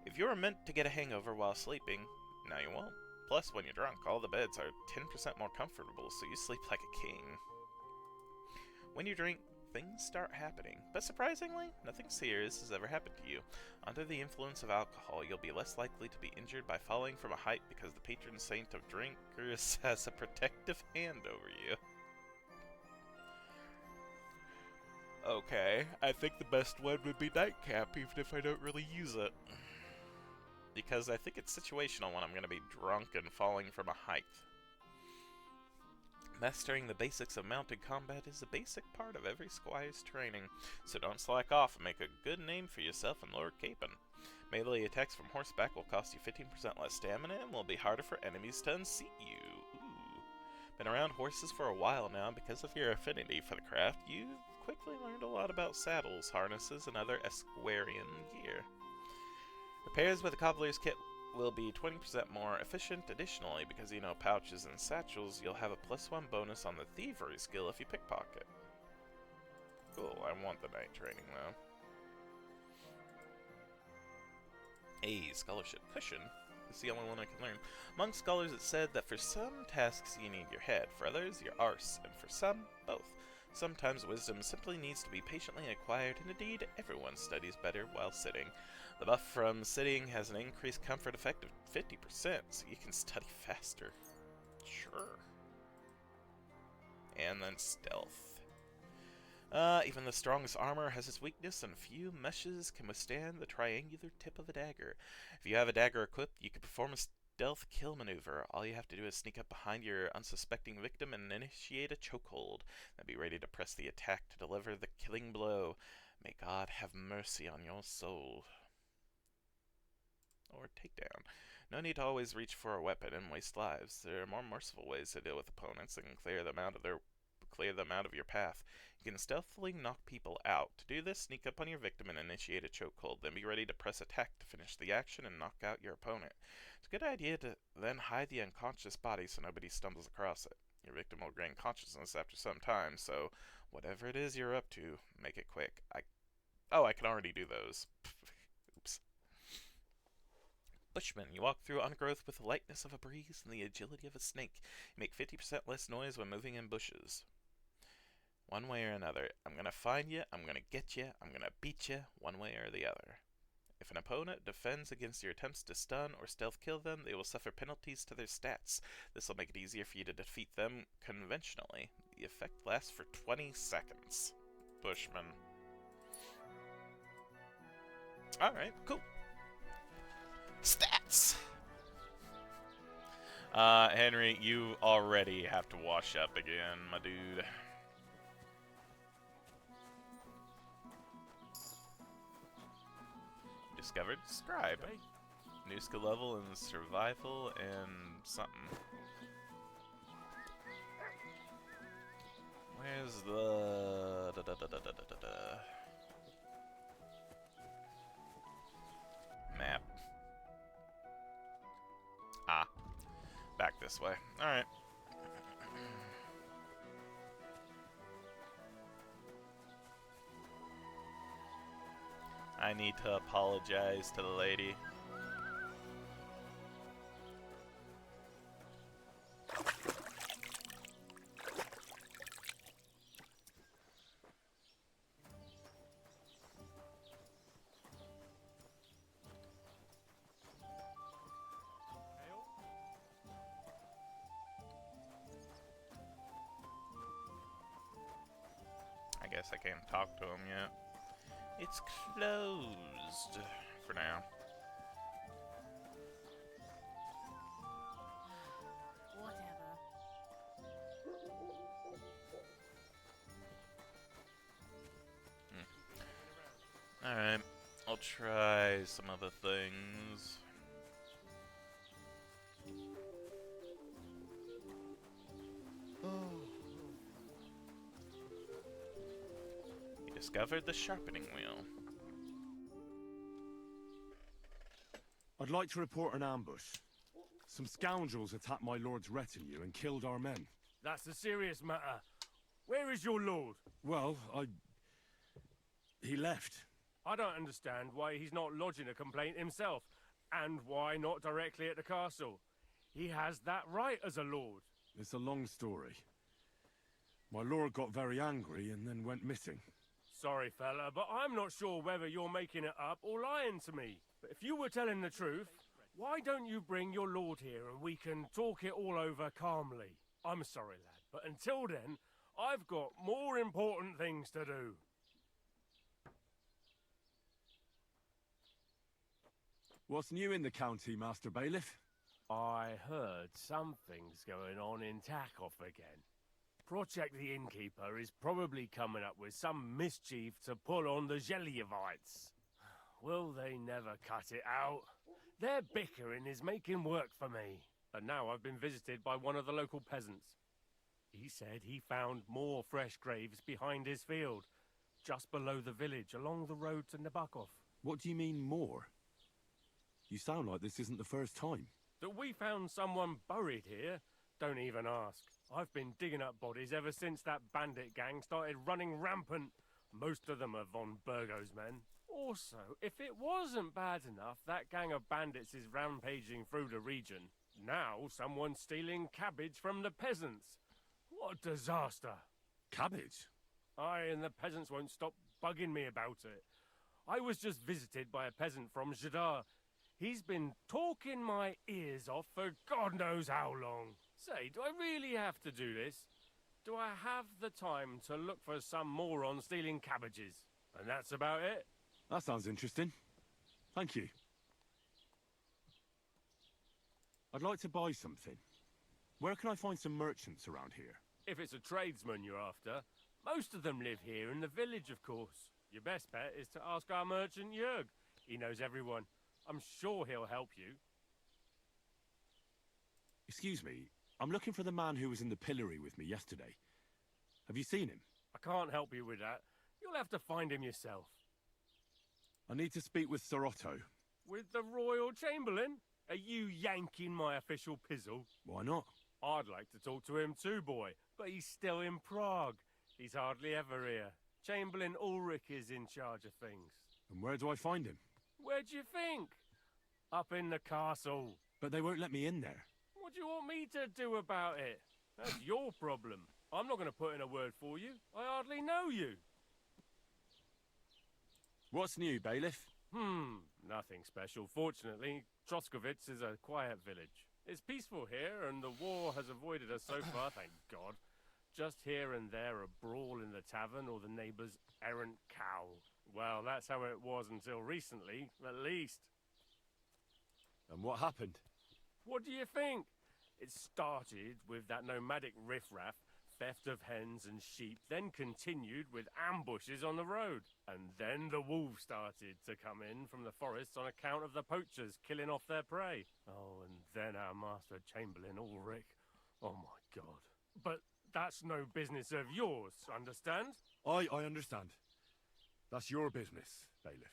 If you were meant to get a hangover while sleeping, now you won't. Plus, when you're drunk, all the beds are 10% more comfortable, so you sleep like a king. When you drink, things start happening. But surprisingly, nothing serious has ever happened to you. Under the influence of alcohol, you'll be less likely to be injured by falling from a height because the patron saint of drinkers has a protective hand over you. Okay, I think the best one would be nightcap, even if I don't really use it. Because I think it's situational when I'm going to be drunk and falling from a height. Mastering the basics of mounted combat is a basic part of every squire's training, so don't slack off and make a good name for yourself in Lord Capon. Melee attacks from horseback will cost you 15% less stamina and will be harder for enemies to unseat you. Ooh. Been around horses for a while now, because of your affinity for the craft, you've quickly learned a lot about saddles, harnesses, and other Esquarian gear. Repairs with a cobbler's kit will be 20% more efficient. Additionally, because you know pouches and satchels, you'll have a +1 bonus on the thievery skill if you pickpocket. Cool, I want the night training though. A scholarship cushion is the only one I can learn. Among scholars it's said that for some tasks you need your head, for others your arse, and for some, both. Sometimes wisdom simply needs to be patiently acquired, and indeed, everyone studies better while sitting. The buff from sitting has an increased comfort effect of 50%, so you can study faster. Sure. And then stealth. Even the strongest armor has its weakness, and few meshes can withstand the triangular tip of a dagger. If you have a dagger equipped, you can perform a stealth kill maneuver. All you have to do is sneak up behind your unsuspecting victim and initiate a chokehold. Then be ready to press the attack to deliver the killing blow. May God have mercy on your soul. Or takedown. No need to always reach for a weapon and waste lives. There are more merciful ways to deal with opponents and clear them out of your path. You can stealthily knock people out. To do this, sneak up on your victim and initiate a chokehold. Then be ready to press attack to finish the action and knock out your opponent. It's a good idea to then hide the unconscious body so nobody stumbles across it. Your victim will gain consciousness after some time, so whatever it is you're up to, make it quick. I can already do those. Oops. Bushman, you walk through undergrowth with the lightness of a breeze and the agility of a snake. You make 50% less noise when moving in bushes. One way or another, I'm gonna find you, I'm gonna get you, I'm gonna beat you, one way or the other. If an opponent defends against your attempts to stun or stealth kill them, they will suffer penalties to their stats. This will make it easier for you to defeat them conventionally. The effect lasts for 20 seconds. Bushman. Alright, cool. Stats! Henry, you already have to wash up again, my dude. discovered Scribe. New skill level in survival and something. Where's the map? Ah, back this way. All right. I need to apologize to the lady. I guess I can't talk to him yet. It's closed for now. Alright, I'll try some other things. You discovered the sharpening wheel. I'd like to report an ambush. Some scoundrels attacked my lord's retinue and killed our men. That's a serious matter. Where is your lord? Well, he left. I don't understand why he's not lodging a complaint himself, and why not directly at the castle. He has that right as a lord. It's a long story. My lord got very angry and then went missing. Sorry, fella, but I'm not sure whether you're making it up or lying to me. But if you were telling the truth, why don't you bring your lord here and we can talk it all over calmly? I'm sorry, lad, but until then, I've got more important things to do. What's new in the county, Master Bailiff? I heard something's going on in Takoff again. Project the Innkeeper is probably coming up with some mischief to pull on the Gelievites. Will they never cut it out? Their bickering is making work for me. And now I've been visited by one of the local peasants. He said he found more fresh graves behind his field, just below the village, along the road to Nabokov. What do you mean, more? You sound like this isn't the first time. That we found someone buried here? Don't even ask. I've been digging up bodies ever since that bandit gang started running rampant. Most of them are von Burgo's men. Also, if it wasn't bad enough that gang of bandits is rampaging through the region, now someone's stealing cabbage from the peasants. What a disaster. Cabbage? Aye, and the peasants won't stop bugging me about it. I was just visited by a peasant from Jadar. He's been talking my ears off for God knows how long. Say, do I really have to do this? Do I have the time to look for some moron stealing cabbages? And that's about it. That sounds interesting. Thank you. I'd like to buy something. Where can I find some merchants around here? If it's a tradesman you're after, most of them live here in the village, of course. Your best bet is to ask our merchant Jörg. He knows everyone. I'm sure he'll help you. Excuse me, I'm looking for the man who was in the pillory with me yesterday. Have you seen him? I can't help you with that. You'll have to find him yourself. I need to speak with Sir Otto. With the Royal Chamberlain? Are you yanking my official pizzle? Why not? I'd like to talk to him too, boy, but he's still in Prague. He's hardly ever here. Chamberlain Ulrich is in charge of things. And where do I find him? Where do you think? Up in the castle. But they won't let me in there. What do you want me to do about it? That's your problem. I'm not going to put in a word for you. I hardly know you. What's new, Bailiff? Nothing special. Fortunately, Troskovitz is a quiet village. It's peaceful here, and the war has avoided us so far, thank God. Just here and there a brawl in the tavern or the neighbour's errant cow. Well, that's how it was until recently, at least. And what happened? What do you think? It started with that nomadic riffraff theft of hens and sheep then continued with ambushes on the road. And then the wolves started to come in from the forests on account of the poachers killing off their prey. Oh, and then our master Chamberlain Ulrich. Oh my god. But that's no business of yours, understand? I understand. That's your business, bailiff.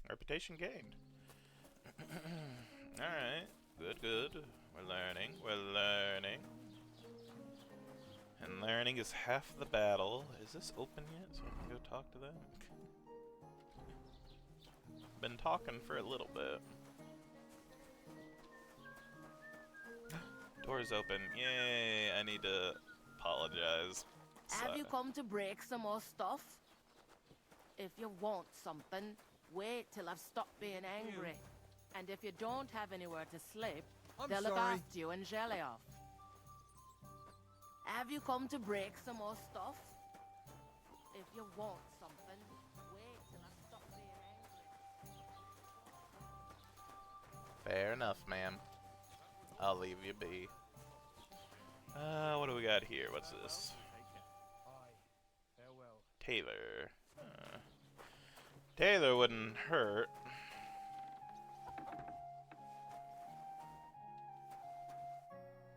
Reputation gained. Alright, good. We're learning. And learning is half the battle. Is this open yet so I can go talk to them? Been talking for a little bit. Door's open. Yay, I need to apologize. Have you come to break some more stuff? If you want something, wait till I've stopped being angry. And if you don't have anywhere to sleep, they'll look after you and jelly off. Have you come to break some more stuff? If you want something, wait till I've stopped being angry. Fair enough, ma'am. I'll leave you be. What do we got here? What's this? Taylor. Taylor wouldn't hurt.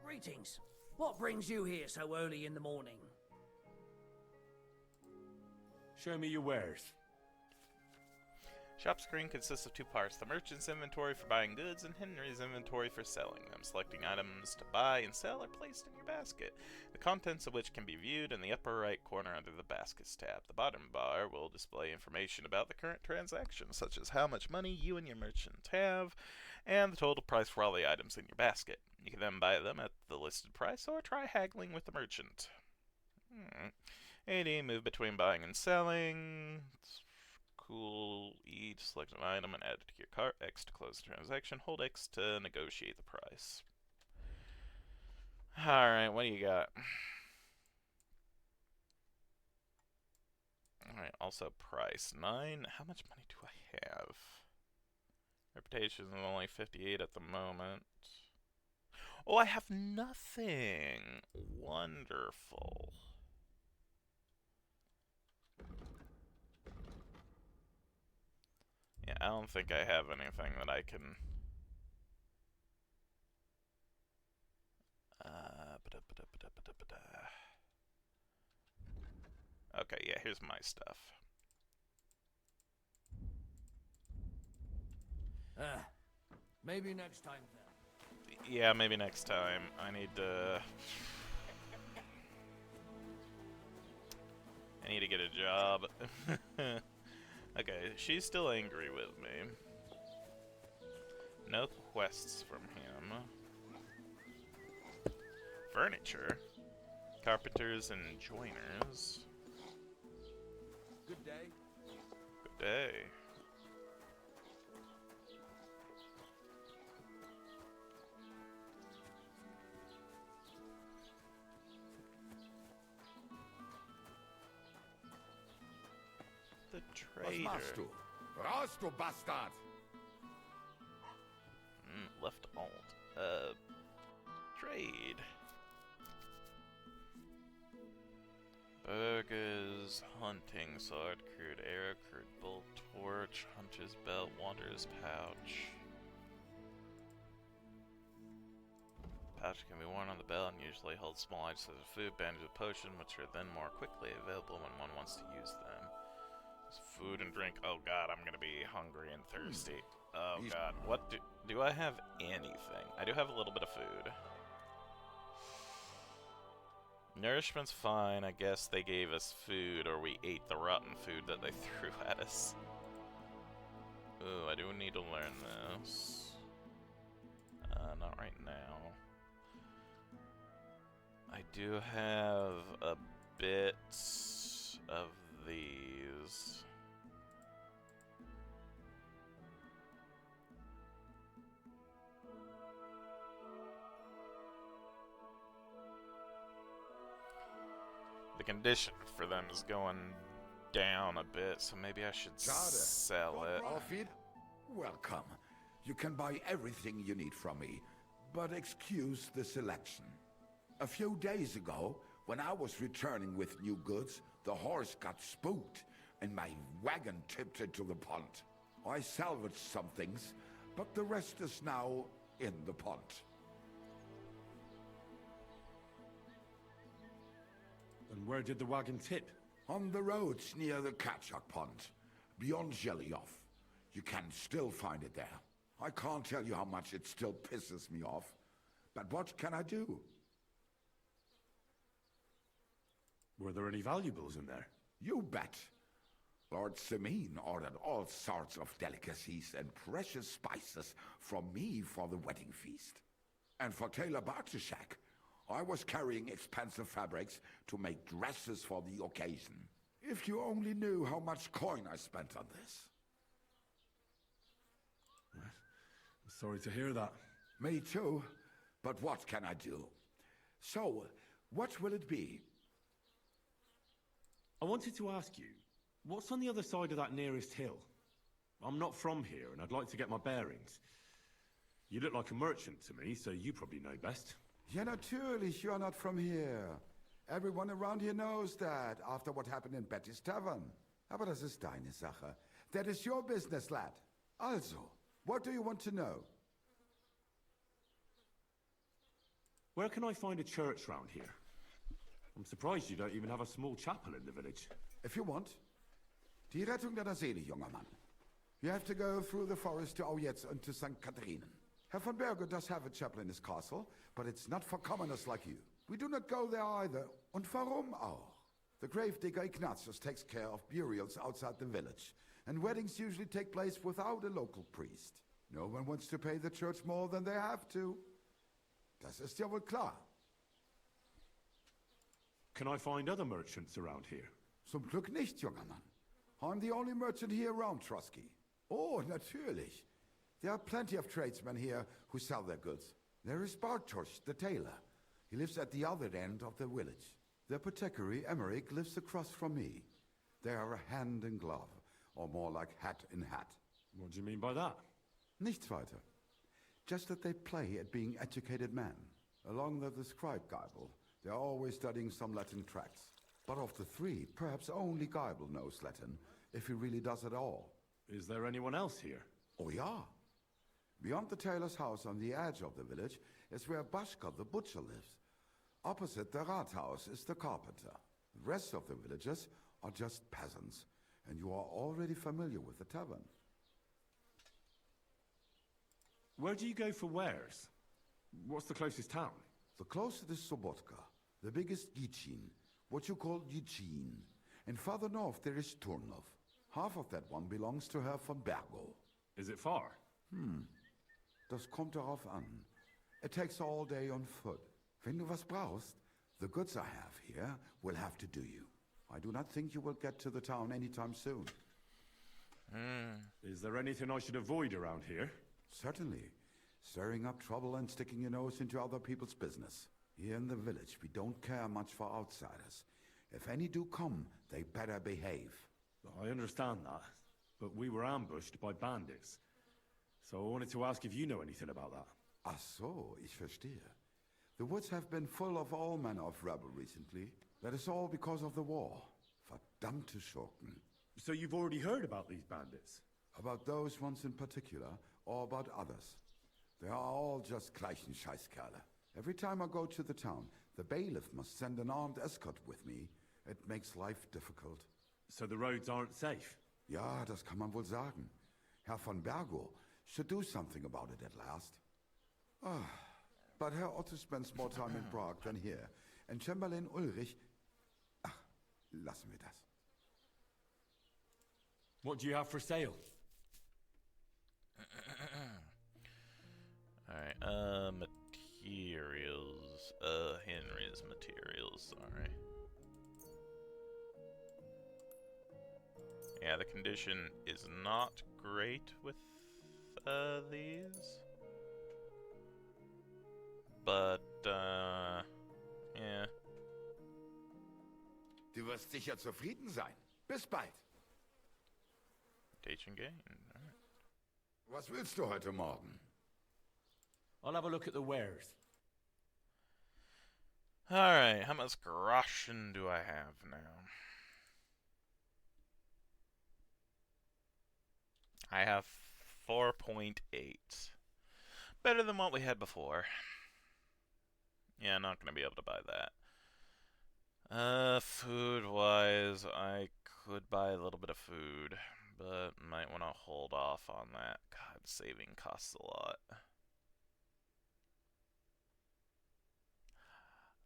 Greetings. What brings you here so early in the morning? Show me your wares. Shop screen consists of two parts: the merchant's inventory for buying goods and Henry's inventory for selling them. Selecting items to buy and sell are placed in your basket, the contents of which can be viewed in the upper right corner under the Baskets tab. The bottom bar will display information about the current transaction, such as how much money you and your merchant have, and the total price for all the items in your basket. You can then buy them at the listed price or try haggling with the merchant. 80, move between buying and selling. Cool, E to select an item and add it to your cart. X to close the transaction. Hold X to negotiate the price. Alright, what do you got? Alright, also price. 9. How much money do I have? Reputation is only 58 at the moment. Oh, I have nothing! Wonderful. Yeah, I don't think I have anything that I can... Okay, yeah, here's my stuff. Maybe next time then. Yeah, maybe next time. I need to get a job. Okay, she's still angry with me. No quests from him. Furniture. Carpenters and joiners. Good day. Good day. The trader. Rastu, bastard! Left alt. Trade. Burgers, hunting, sword, crude arrow, crude bolt, torch, hunter's belt, wanderer's pouch. Pouch can be worn on the belt and usually holds small items such as food, bandage, and potion, which are then more quickly available when one wants to use them. Food and drink. Oh god, I'm gonna be hungry and thirsty. Oh god, what do I have anything? I do have a little bit of food. Nourishment's fine. I guess they gave us food, or we ate the rotten food that they threw at us. Ooh, I do need to learn this. Not right now. I do have a bit of these. The condition for them is going down a bit, so maybe I should sell it. Welcome. You can buy everything you need from me. but excuse the selection. A few days ago, when I was returning with new goods, the horse got spooked and my wagon tipped into the pond. I salvaged some things, but the rest is now in the pond. And where did the wagon tip? On the roads near the Katchak Pond, beyond Jellyov. You can still find it there. I can't tell you how much it still pisses me off. But what can I do? Were there any valuables in there? You bet. Lord Semin ordered all sorts of delicacies and precious spices from me for the wedding feast. And for Taylor Bartishak, I was carrying expensive fabrics to make dresses for the occasion. If you only knew how much coin I spent on this. I'm sorry to hear that. Me too, but what can I do? So, what will it be? I wanted to ask you, what's on the other side of that nearest hill? I'm not from here, and I'd like to get my bearings. You look like a merchant to me, so you probably know best. Ja, natürlich, you are not from here. Everyone around here knows that, after what happened in Betty's Tavern. Aber das ist deine Sache. That is your business, lad. Also, what do you want to know? Where can I find a church round here? I'm surprised you don't even have a small chapel in the village. If you want. Die Rettung deiner Seele, junger Mann. You have to go through the forest to Aujetz and to St. Katharinen. Herr von Berger does have a chapel in his castle, but it's not for commoners like you. We do not go there either. Und warum auch? The gravedigger Ignatius takes care of burials outside the village, and weddings usually take place without a local priest. No one wants to pay the church more than they have to. Das ist ja wohl klar. Can I find other merchants around here? Zum Glück nicht, junger Mann. I'm the only merchant here around Trosky. Oh, natürlich. There are plenty of tradesmen here who sell their goods. There is Bartosz, the tailor. He lives at the other end of the village. The apothecary, Emmerich, lives across from me. They are hand in glove, or more like hat in hat. What do you mean by that? Nichts weiter. Just that they play at being educated men. Along with the scribe Geibel, they are always studying some Latin tracts. But of the three, perhaps only Geibel knows Latin, if he really does at all. Is there anyone else here? Oh, yeah. Beyond the tailor's house on the edge of the village is where Bashka the butcher lives. Opposite the Rathaus is the carpenter. The rest of the villagers are just peasants, and you are already familiar with the tavern. Where do you go for wares? What's the closest town? The closest is Sobotka, the biggest Gichin, what you call Gichin. And farther north there is Turnov. Half of that one belongs to Herr von Bergo. Is it far? Das kommt darauf an. It takes all day on foot. Wenn du was brauchst, the goods I have here will have to do you. I do not think you will get to the town anytime soon. Is there anything I should avoid around here? Certainly. Stirring up trouble and sticking your nose into other people's business. Here in the village, we don't care much for outsiders. If any do come, they better behave. I understand that, but we were ambushed by bandits. So I wanted to ask if you know anything about that. Ach so, ich verstehe. The woods have been full of all manner of rebel recently. That is all because of the war. Verdammte Schurken. So you've already heard about these bandits? About those ones in particular, or about others. They are all just gleichen Scheißkerle. Every time I go to the town, the bailiff must send an armed escort with me. It makes life difficult. So the roads aren't safe? Ja, das kann man wohl sagen. Herr von Bergo should do something about it at last. But Herr Otto spends more time in Prague than here. And Chamberlain Ulrich... Ach, lassen wir das. What do you have for sale? Alright, materials. Henry's materials, sorry. Yeah, the condition is not great with these. But, yeah. Du wirst sicher zufrieden sein. Bis bald. Teach and gain. Alright. Was willst du heute Morgen? I'll have a look at the wares. Alright, how much groschen do I have now? I have 4.8. Better than what we had before. Yeah, not gonna be able to buy that. Food-wise, I could buy a little bit of food, but might want to hold off on that. God, saving costs a lot.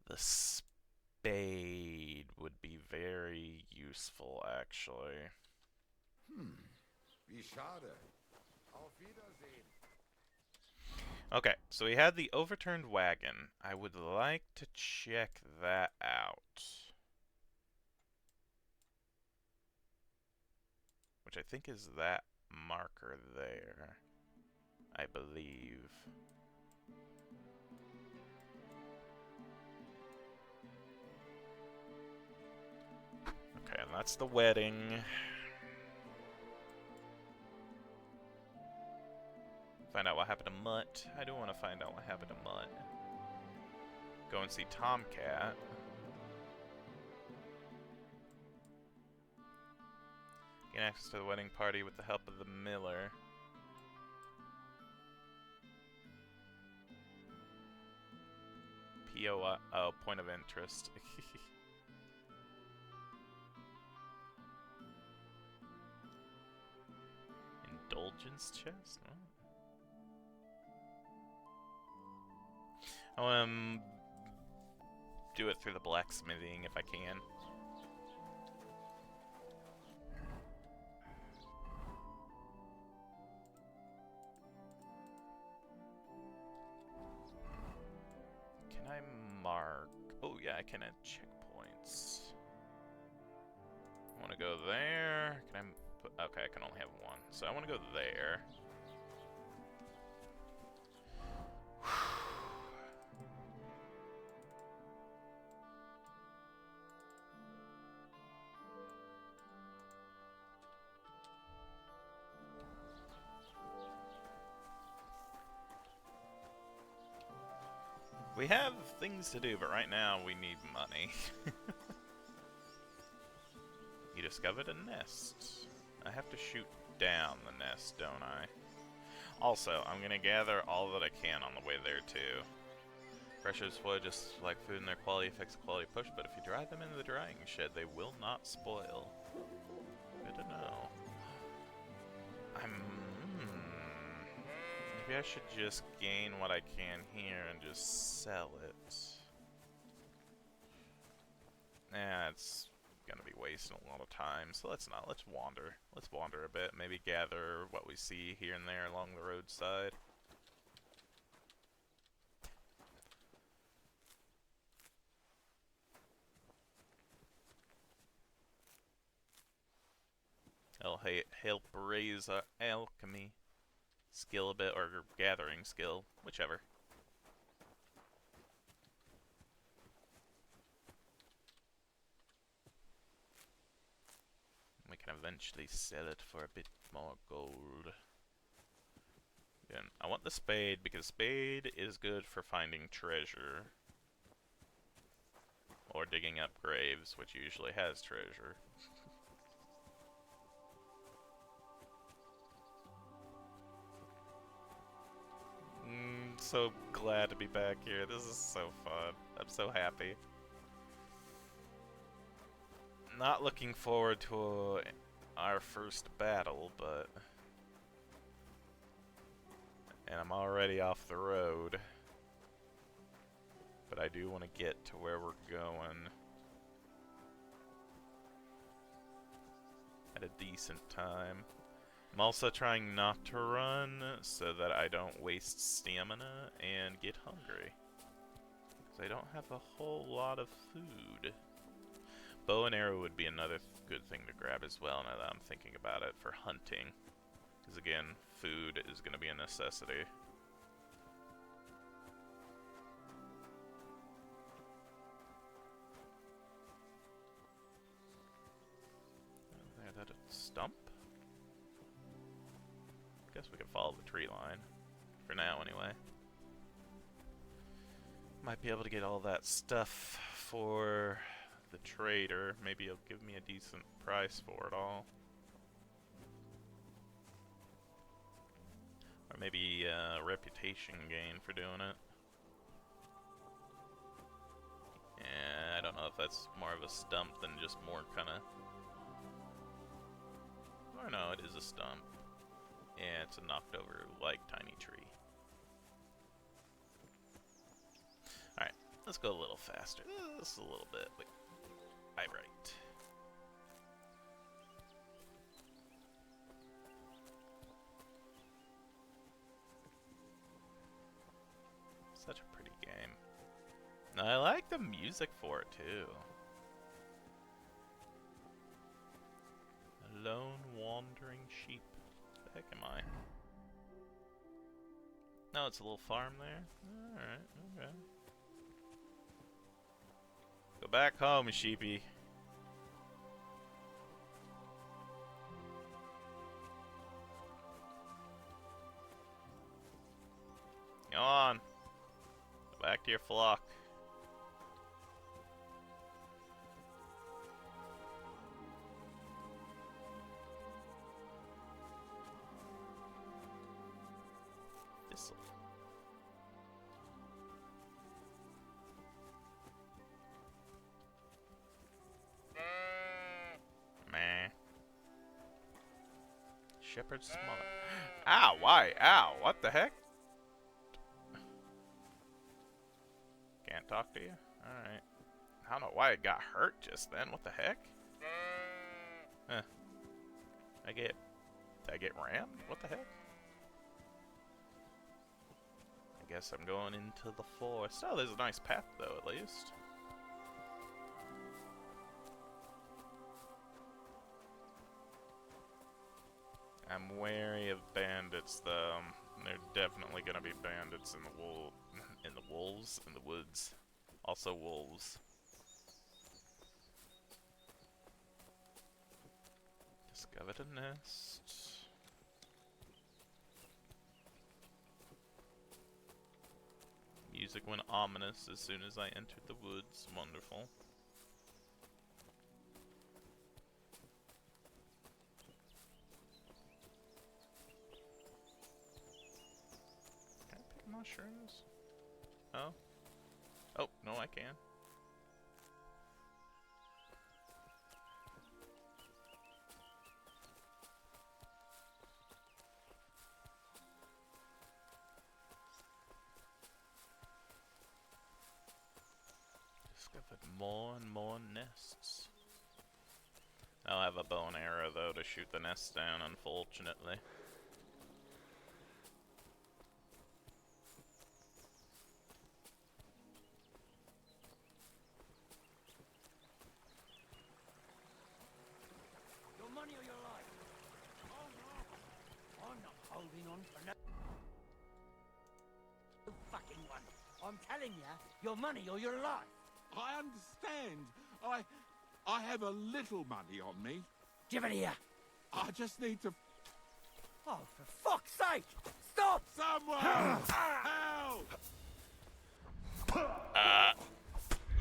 The spade would be very useful, actually. Wie schade. Auf Wiedersehen. Okay, so we had the overturned wagon. I would like to check that out. Which I think is that marker there, I believe. Okay, and that's the wedding. Find out what happened to Mutt. I do want to find out what happened to Mutt. Go and see Tomcat. Gain access to the wedding party with the help of the miller. POI. Oh, point of interest. Indulgence chest? Oh. I want to do it through the blacksmithing if I can. Can I mark? Oh yeah, I can add checkpoints. I want to go there. Can I put, okay, I can only have one. So I want to go there. We have things to do, but right now we need money. You discovered a nest. I have to shoot down the nest, don't I? Also, I'm gonna gather all that I can on the way there too. Pressures spoil just like food, and their quality affects the quality push, but if you dry them in the drying shed, they will not spoil. Good to know. Maybe I should just gain what I can here and just sell it. Nah, it's gonna be wasting a lot of time, so let's not. Let's wander. Let's wander a bit. Maybe gather what we see here and there along the roadside. It'll help raise our alchemy skill a bit, or gathering skill, whichever. We can eventually sell it for a bit more gold. Again, I want the spade because spade is good for finding treasure. Or digging up graves, which usually has treasure. So glad to be back here. This is so fun. I'm so happy. Not looking forward to our first battle, but... And I'm already off the road. But I do want to get to where we're going at a decent time. I'm also trying not to run so that I don't waste stamina and get hungry. Because I don't have a whole lot of food. Bow and arrow would be another good thing to grab as well now that I'm thinking about it for hunting. Because again, food is going to be a necessity. There, that a stump? Guess we can follow the tree line. For now, anyway. Might be able to get all that stuff for the trader. Maybe he'll give me a decent price for it all. Or maybe reputation gain for doing it. Yeah, I don't know if that's more of a stump than just more kind of... Or no, it is a stump. Yeah, it's a knocked over, like, tiny tree. Alright, let's go a little faster. Just a little bit, but I right. Such a pretty game. I like the music for it too. A lone wandering sheep. What the heck am I? No, it's a little farm there. Alright, okay. Go back home, sheepy. Go on. Go back to your flock. Thistle. Meh. Shepherd's smother. Ow, why? Ow, what the heck? Can't talk to you? Alright. I don't know why it got hurt just then. What the heck? Huh. Did I get rammed? What the heck? I guess I'm going into the forest. Oh, there's a nice path though, at least. I'm wary of bandits though. There are definitely gonna be bandits in the woods. Also wolves. Discovered a nest. Music went ominous as soon as I entered the woods. Wonderful. Can I pick mushrooms? Oh. Oh, no, I can. Discovered more and more nests. I'll have a bow and arrow though to shoot the nests down, unfortunately. Your money or your life? Oh no! I'm not holding on for no fucking one. I'm telling you, your money or your life. I understand. I have a little money on me. Give it here. I just need to... Oh, for fuck's sake! Stop! Someone! Help!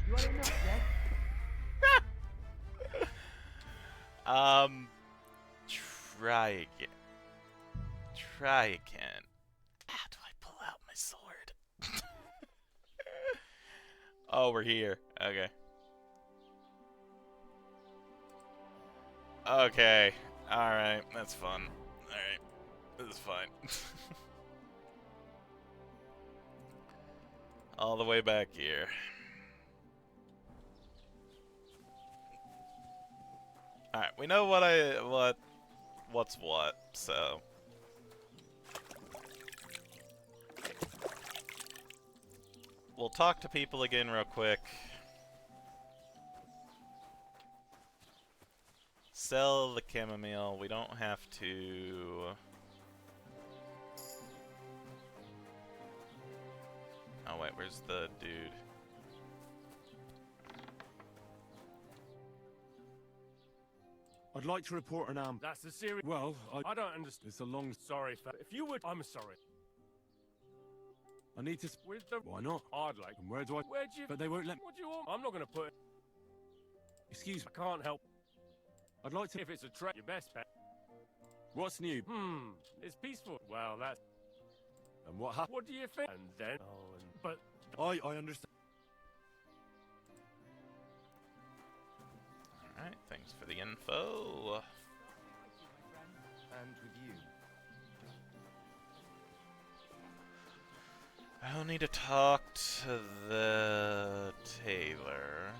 You ain't enough yet? Try again. Try again. How do I pull out my sword? Oh, we're here. Okay. Okay. Alright, that's fun. Alright. This is fine. All the way back here. Alright, we know what's what, so. We'll talk to people again real quick. Sell the chamomile. We don't have to... Oh wait, where's the dude? I'd like to report an That's a serious... Well, I don't understand. It's a long... Sorry, if you would... I'm sorry. I need to... With the... Why not? I'd like... And where do I... Where'd you... But they won't let... What do you want? I'm not gonna put... Excuse me. I can't help. I'd like to... If it's a trap, your best bet. What's new? It's peaceful. Well, that's... And what happened? What do you think? And then... Oh, and... But... I understand. Alright, thanks for the info. And with you. I'll need to talk to the tailor.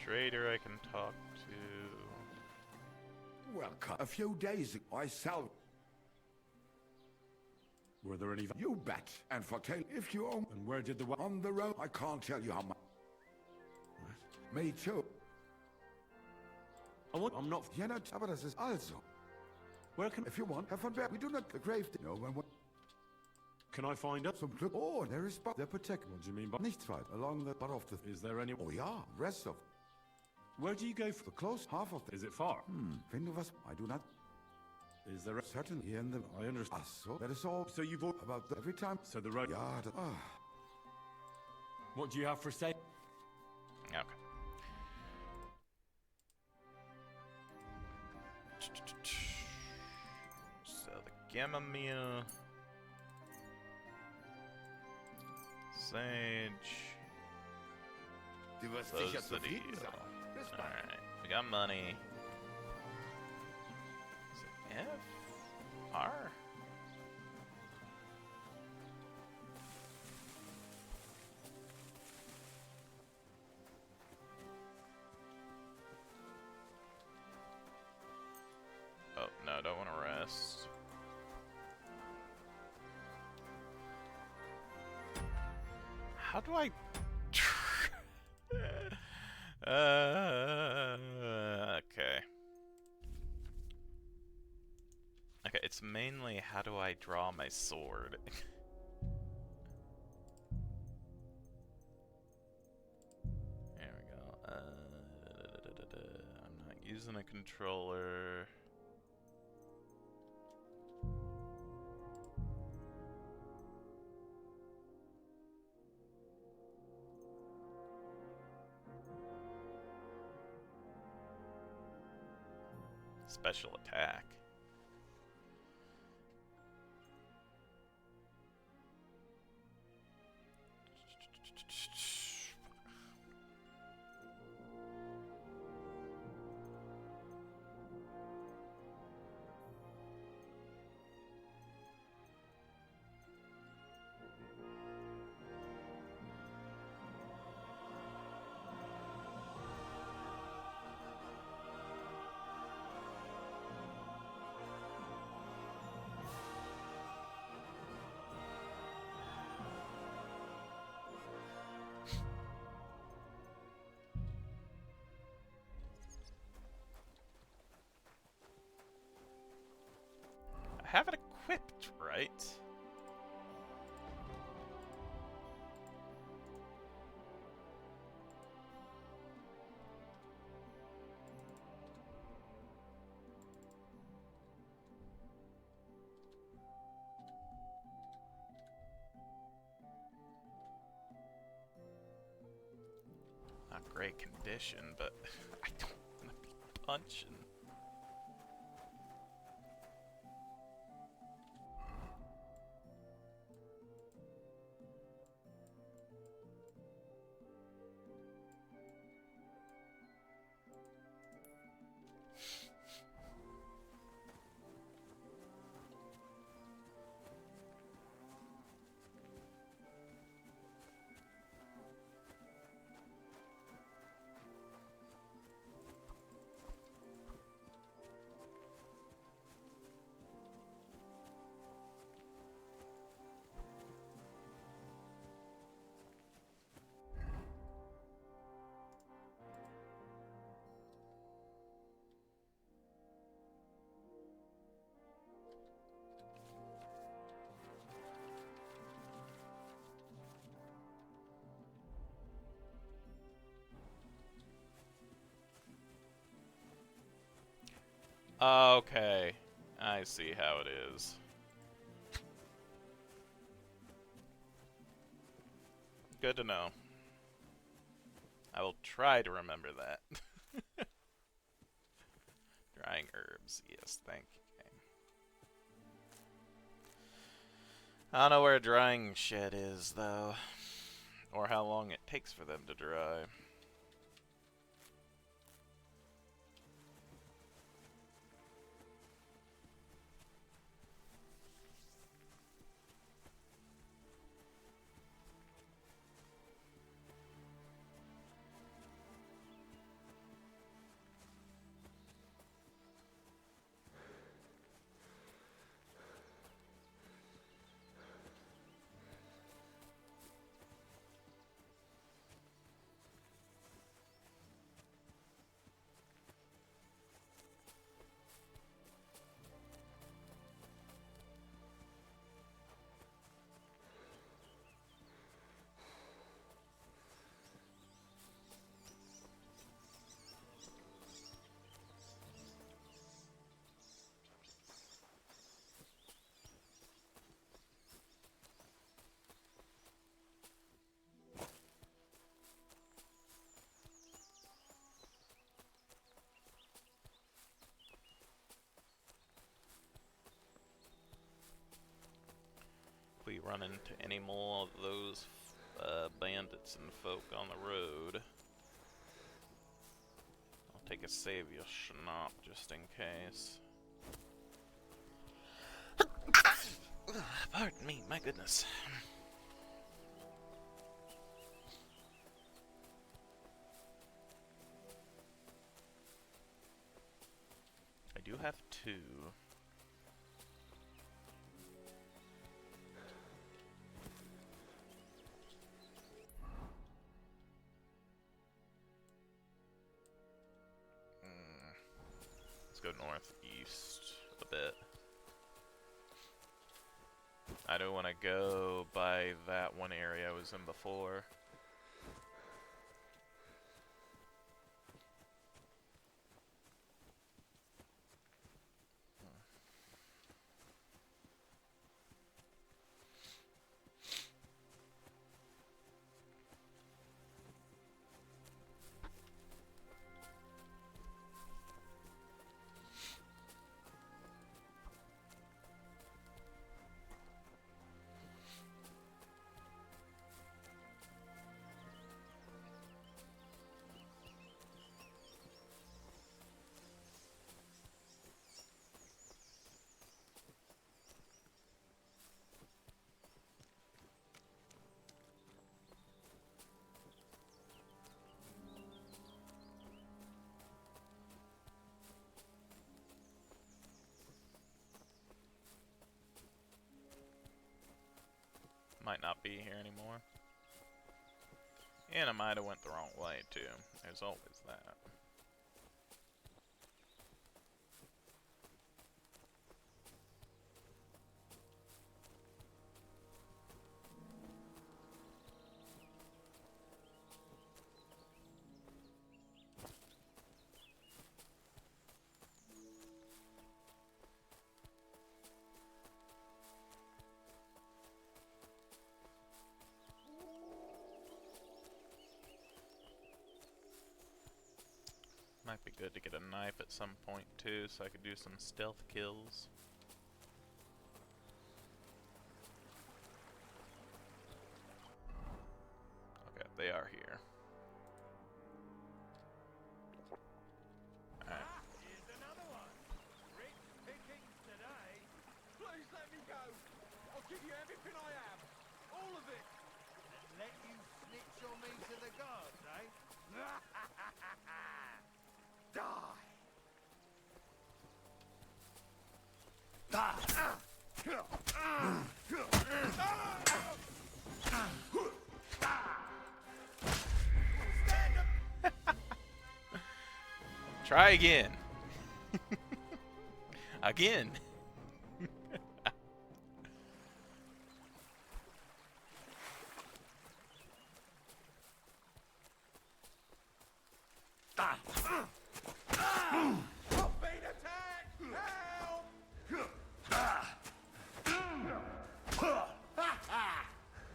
Trader I can talk to. Well, a few days ago, I sell... Were there any... You bet. And for tail, if you own... And where did the... On the road, I can't tell you how much. Me too. I'm not... Ja, na, aber das ist also. Where can... If you want, Herr von Berg, we do not the grave... No, when... Can I find out? Some clue? Oh, there is... They're protected. What do you mean by... Nichts weit. Along the... But of the... Is there any... Oh, yeah. Rest of... Where do you go for... The close half of the... Is it far? Wenn du was... I do not... Is there a... Certain here in the... I understand. So, that is all... So you've all... About the... Every time... So the road... Yeah, the... What do you have for sale? Okay. So the chamomile, sage. Du wirst Close sicher the zufrieden deal. sein. Bis bald. Alright, we got money. Is it F? R? Oh, no, I don't want to rest. How do I... okay. Okay, it's mainly how do I draw my sword. There we go. I'm not using a controller. Special attack. I have it equipped, right? Not great condition, but I don't want to be punching. Okay, I see how it is. Good to know. I will try to remember that. Drying herbs. Yes, thank you, game. I don't know where a drying shed is, though. Or how long it takes for them to dry. If we run into any more of those bandits and folk on the road, I'll take a savior schnapp just in case. Pardon me, my goodness. I do have 2. Let's go northeast a bit. I don't want to go by that one area I was in before. Might not be here anymore. And I might have went the wrong way too. There's always that. Might be good to get a knife at some point too, so I could do some stealth kills. Okay, they are here. Alright. Here's another one. Rich pickings today. Please let me go. I'll give you everything I have. All of it. Let you snitch on me to the guards, eh? Die! Try again. Again.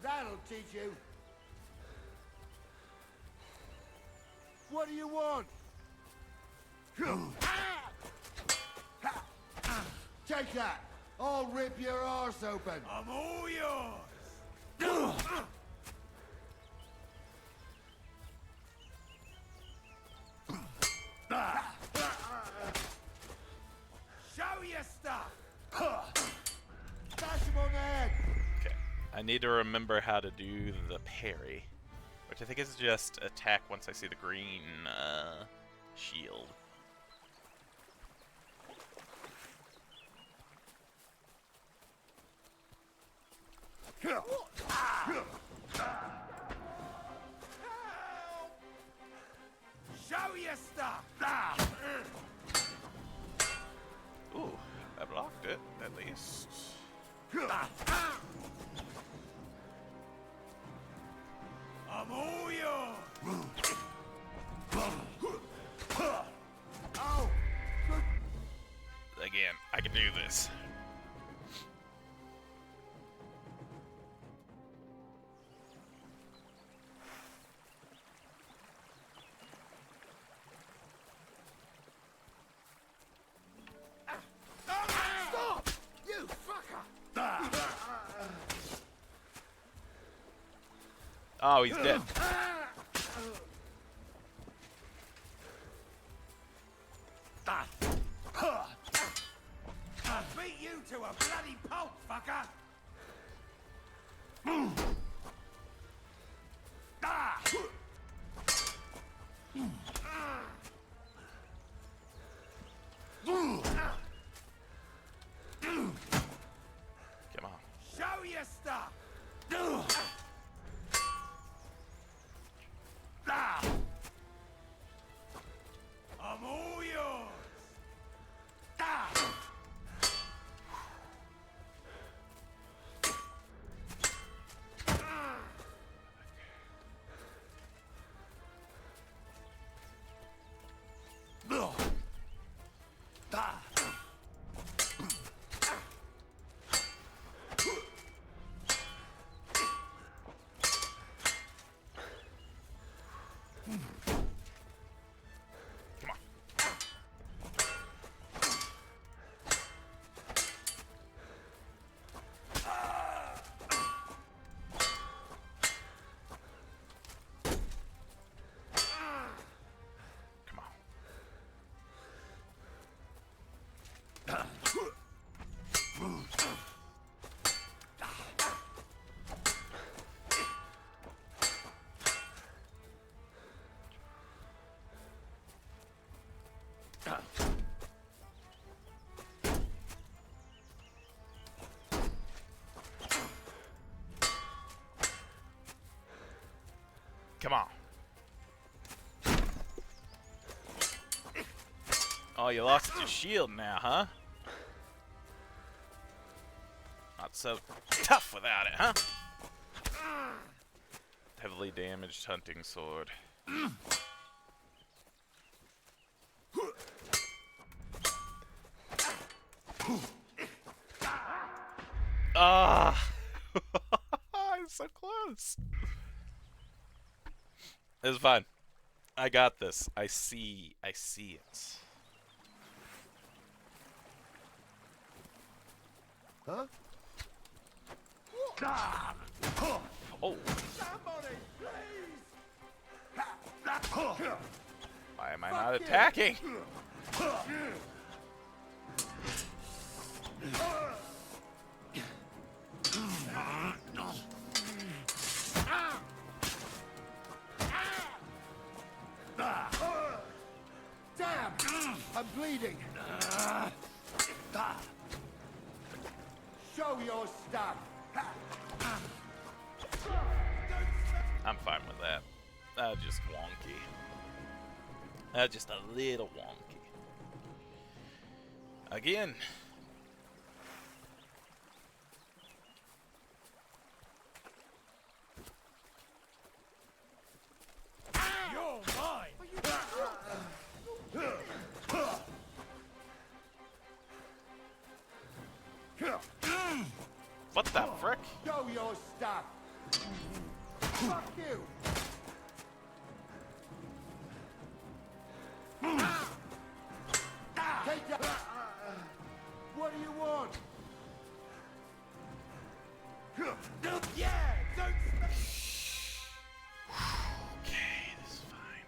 That'll teach you. what do you want? Take that! I'll rip your arse open! I'm all yours! Show your stuff! Bash him on the head! Okay. I need to remember how to do the parry, which I think is just attack once I see the green shield. Show your stuff! Ooh, I blocked it, at least. I'm all yours! Ow! Again, I can do this. Stop! You fucker! Oh, he's dead. I'll beat you to a bloody pulp, fucker! Come on. Show your stuff! I'm all yours! Come on. Oh, you lost your shield now, huh? Not so tough without it, huh? Heavily damaged hunting sword. Ah! I'm so close. It's fine. I got this. I see it. Huh? Oh. Somebody, please! Why am I not attacking? Damn! I'm bleeding! Show your stuff! I'm fine with that. Just wonky. Just a little wonky. Again. You're mine! What the frick? Show your stuff! Fuck you! Yeah, don't Okay, this is fine.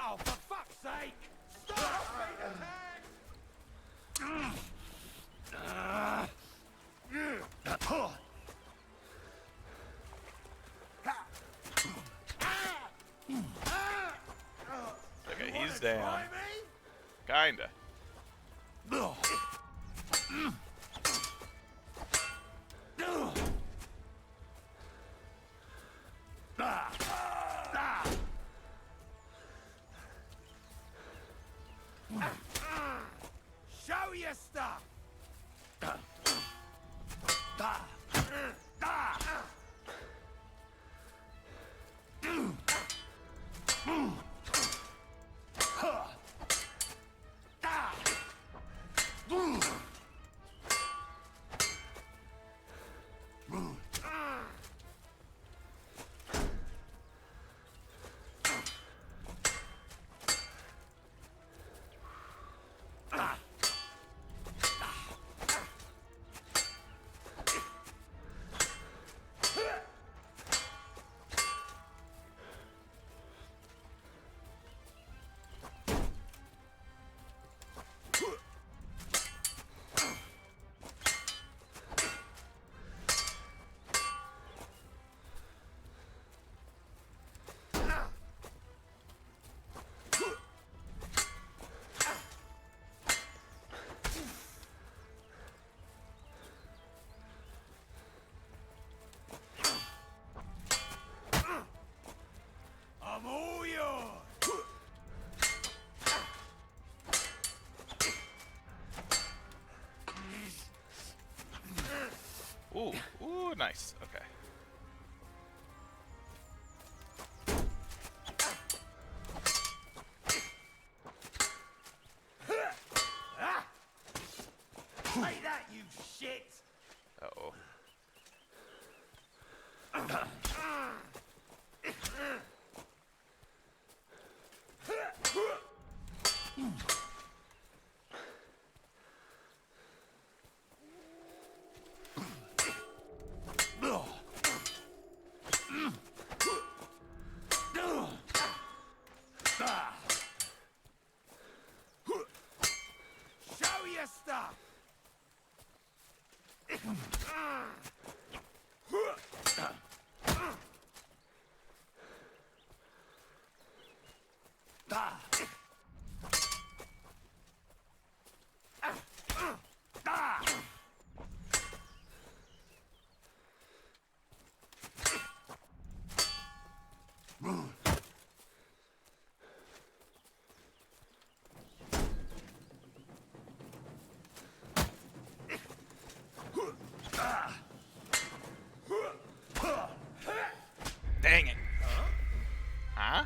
Oh, for fuck's sake! Stop being attacked! Okay, he's down. Kinda. Show your stuff! I'm all yours! Ooh, ooh, nice. Okay. Take that, you shit! Uh-oh. Show your stuff! Dang it. Huh?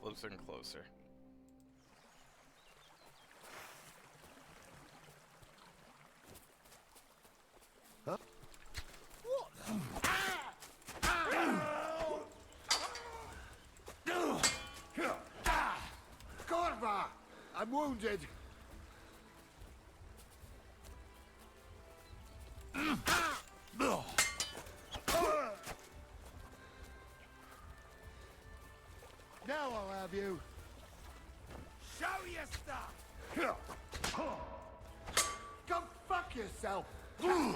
Closer and closer. Corva! I'm wounded. Now I'll have you. Show your stuff! Go fuck yourself. I'm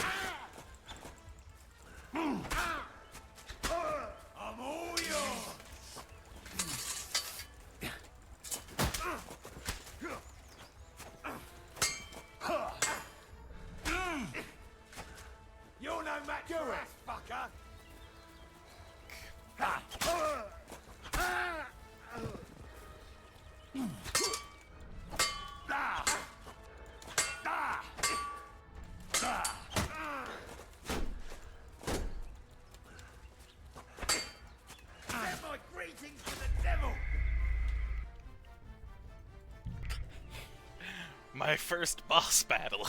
all yours! You're no match for us, fucker! Send my greetings to the devil! My first boss battle.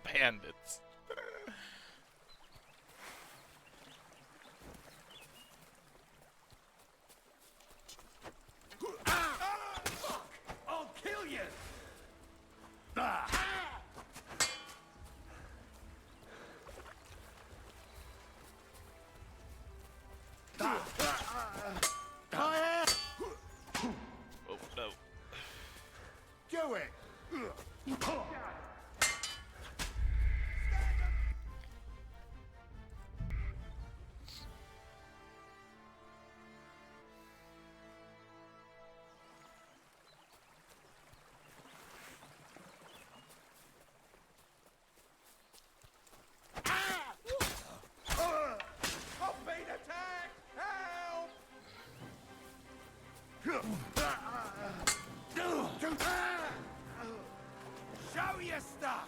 Bandits. Do it! I'm being attacked! Help! Show your stuff!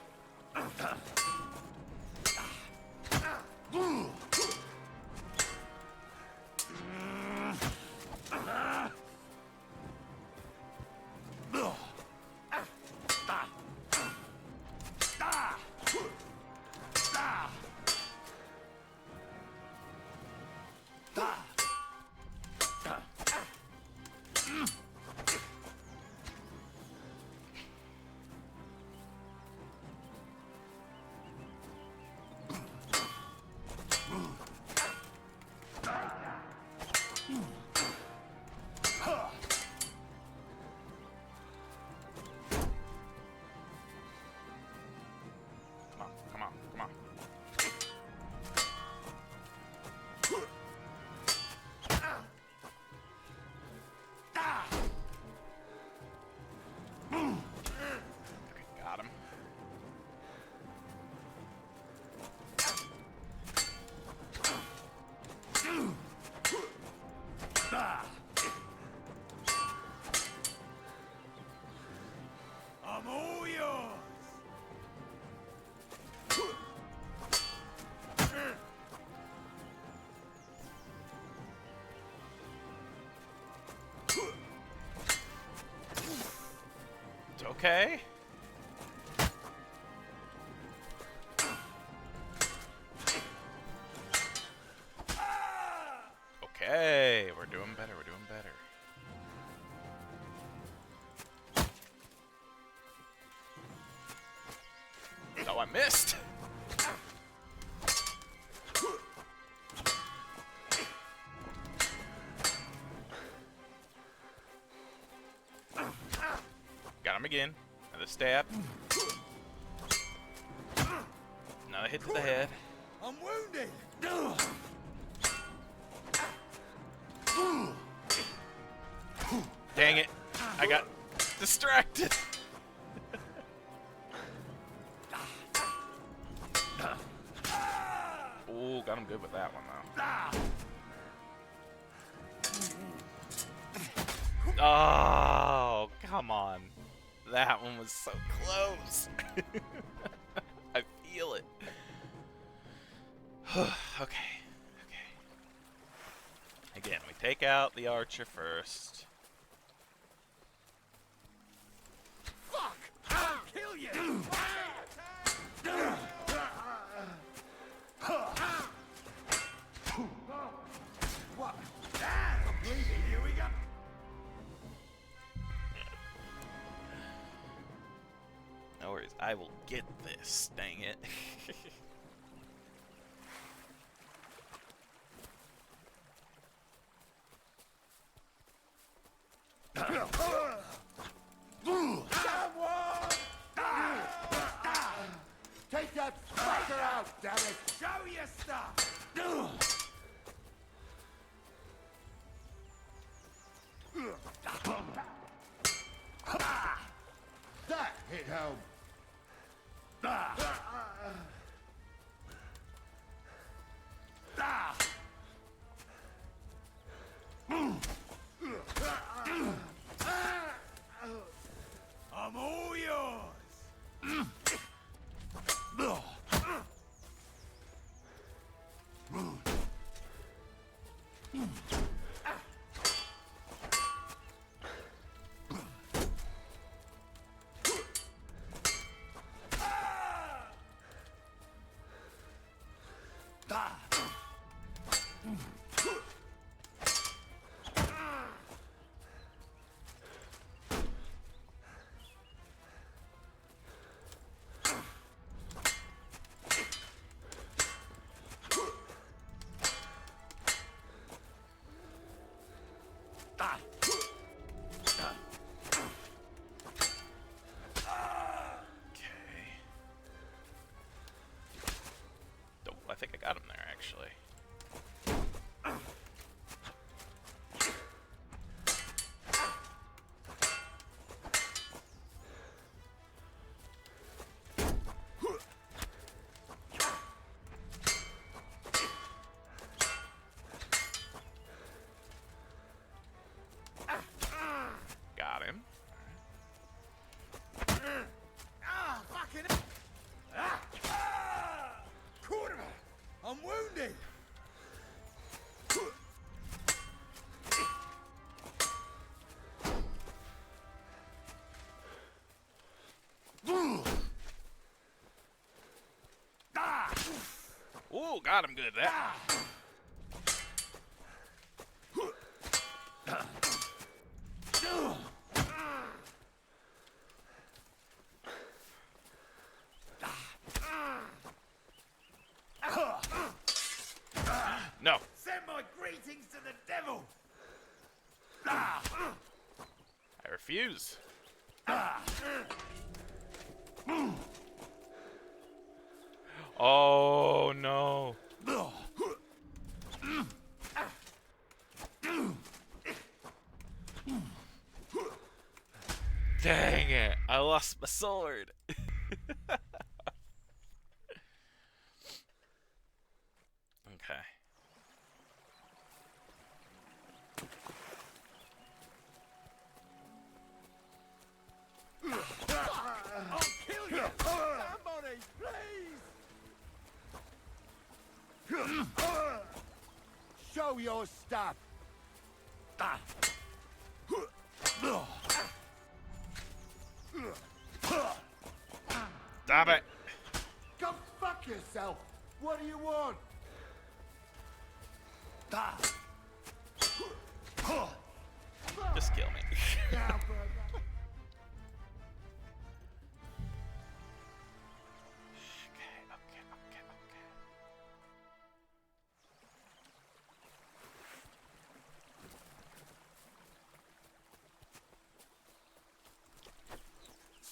Come on, come on. Got him. I'm all yours! It's okay. Okay, we're doing better, we're doing better. Oh, I missed! Got him again. Another stab. Another hit to the head. I'm wounded! Dang it. I got distracted. Ooh, got him good with that one, though. Oh, come on. That one was so close. I feel it. Okay. Again, we take out the archer first. Fuck! I'll kill you! What? I'm bleeding. Here we go. No worries, I will get this, dang it. Take that fucker out, damn it! Show your stuff! That hit home. I'm all yours! actually. Got him. Ah, fucking Kurva! I'm wounded! Ooh, got him good there. No. Send my greetings to the devil! I refuse. Oh no. Dang it. I lost my sword. Okay. I'll kill you! Somebody, please! Show your stuff! Stop it. Go fuck yourself! What do you want? Just kill me. Okay.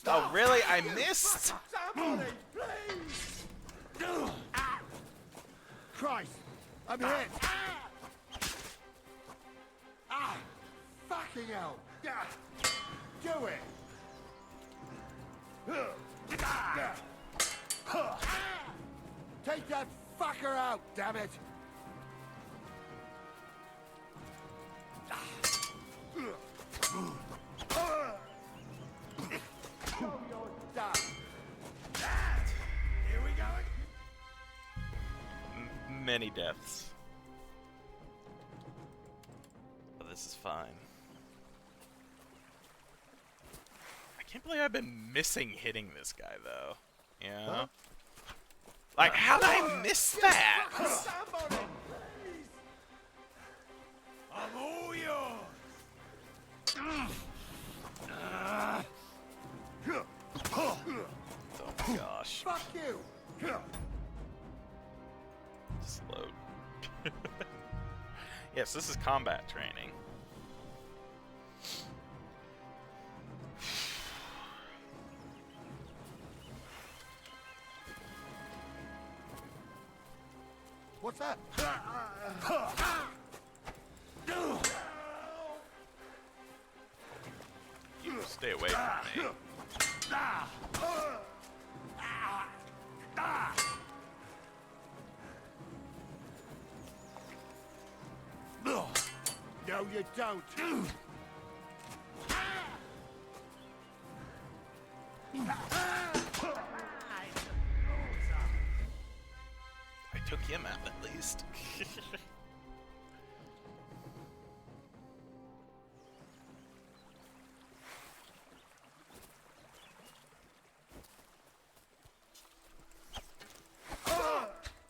Oh, really? I missed? Somebody, please! Christ! I'm hit! Fucking hell! Do it! Take that fucker out, damn it! Show your stuff! Here we go! Many deaths. But this is fine. I can't believe I've been missing hitting this guy, though. Yeah. Huh? Like, how did I miss that? Somebody, please! I'm all yours! Oh my gosh. Fuck you! Just load. Yes, this is combat training. What's that? You stay away from me. No, you don't. I took him out at least.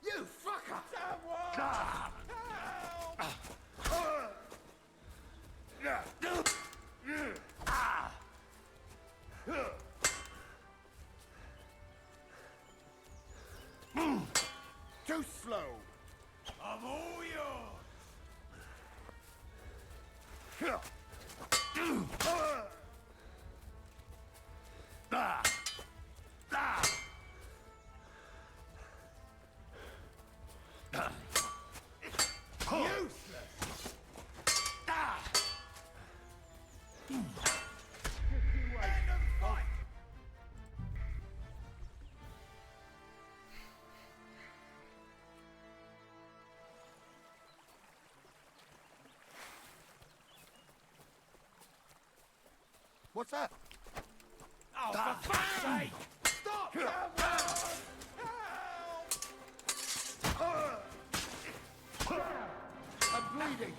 You fucker! Too slow. I'm all yours. What's that? Oh, for fuck's sake! Stop! I'm bleeding.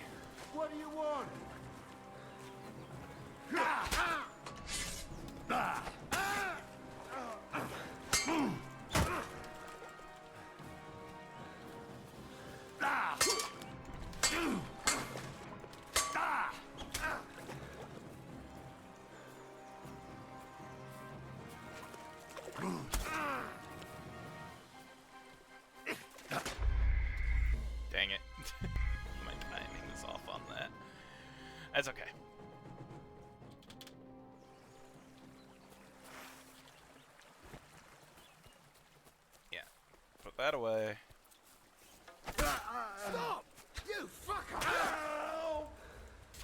What do you want? Dang it. My timing is off on that. That's okay. Yeah. Put that away. Stop! You fucker!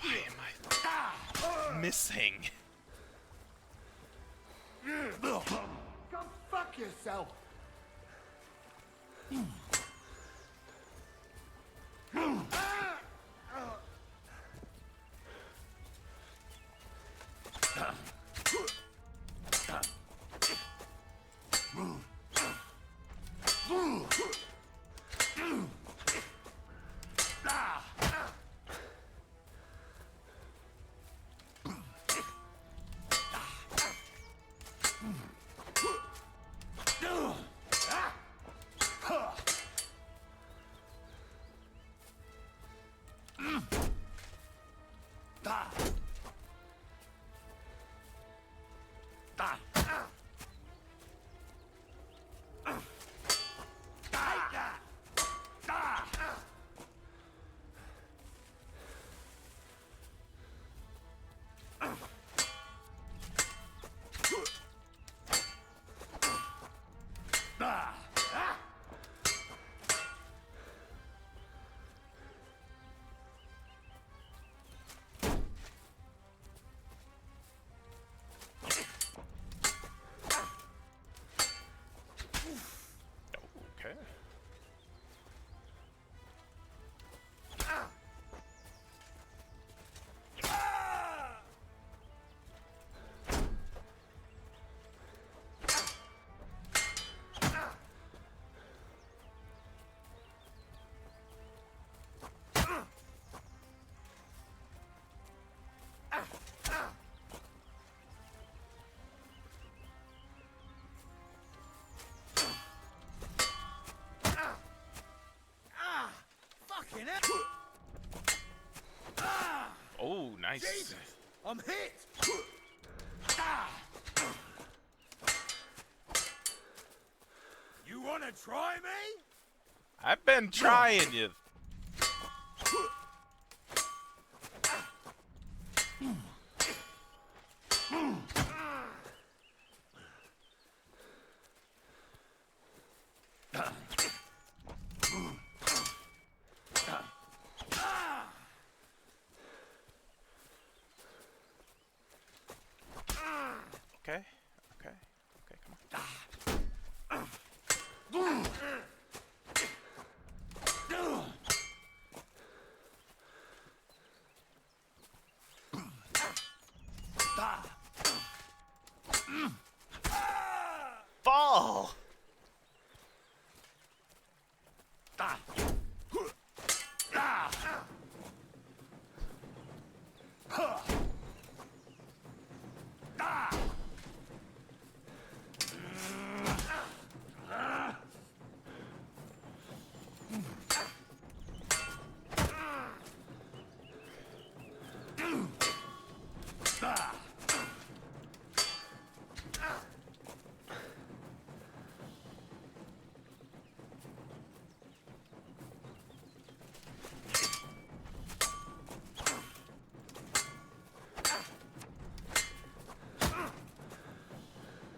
Why am I missing? Go fuck yourself! Okay. Fucking hell! Oh, nice. Jesus! I'm hit! You wanna try me? I've been trying you. Okay, okay, okay, come on. Fall!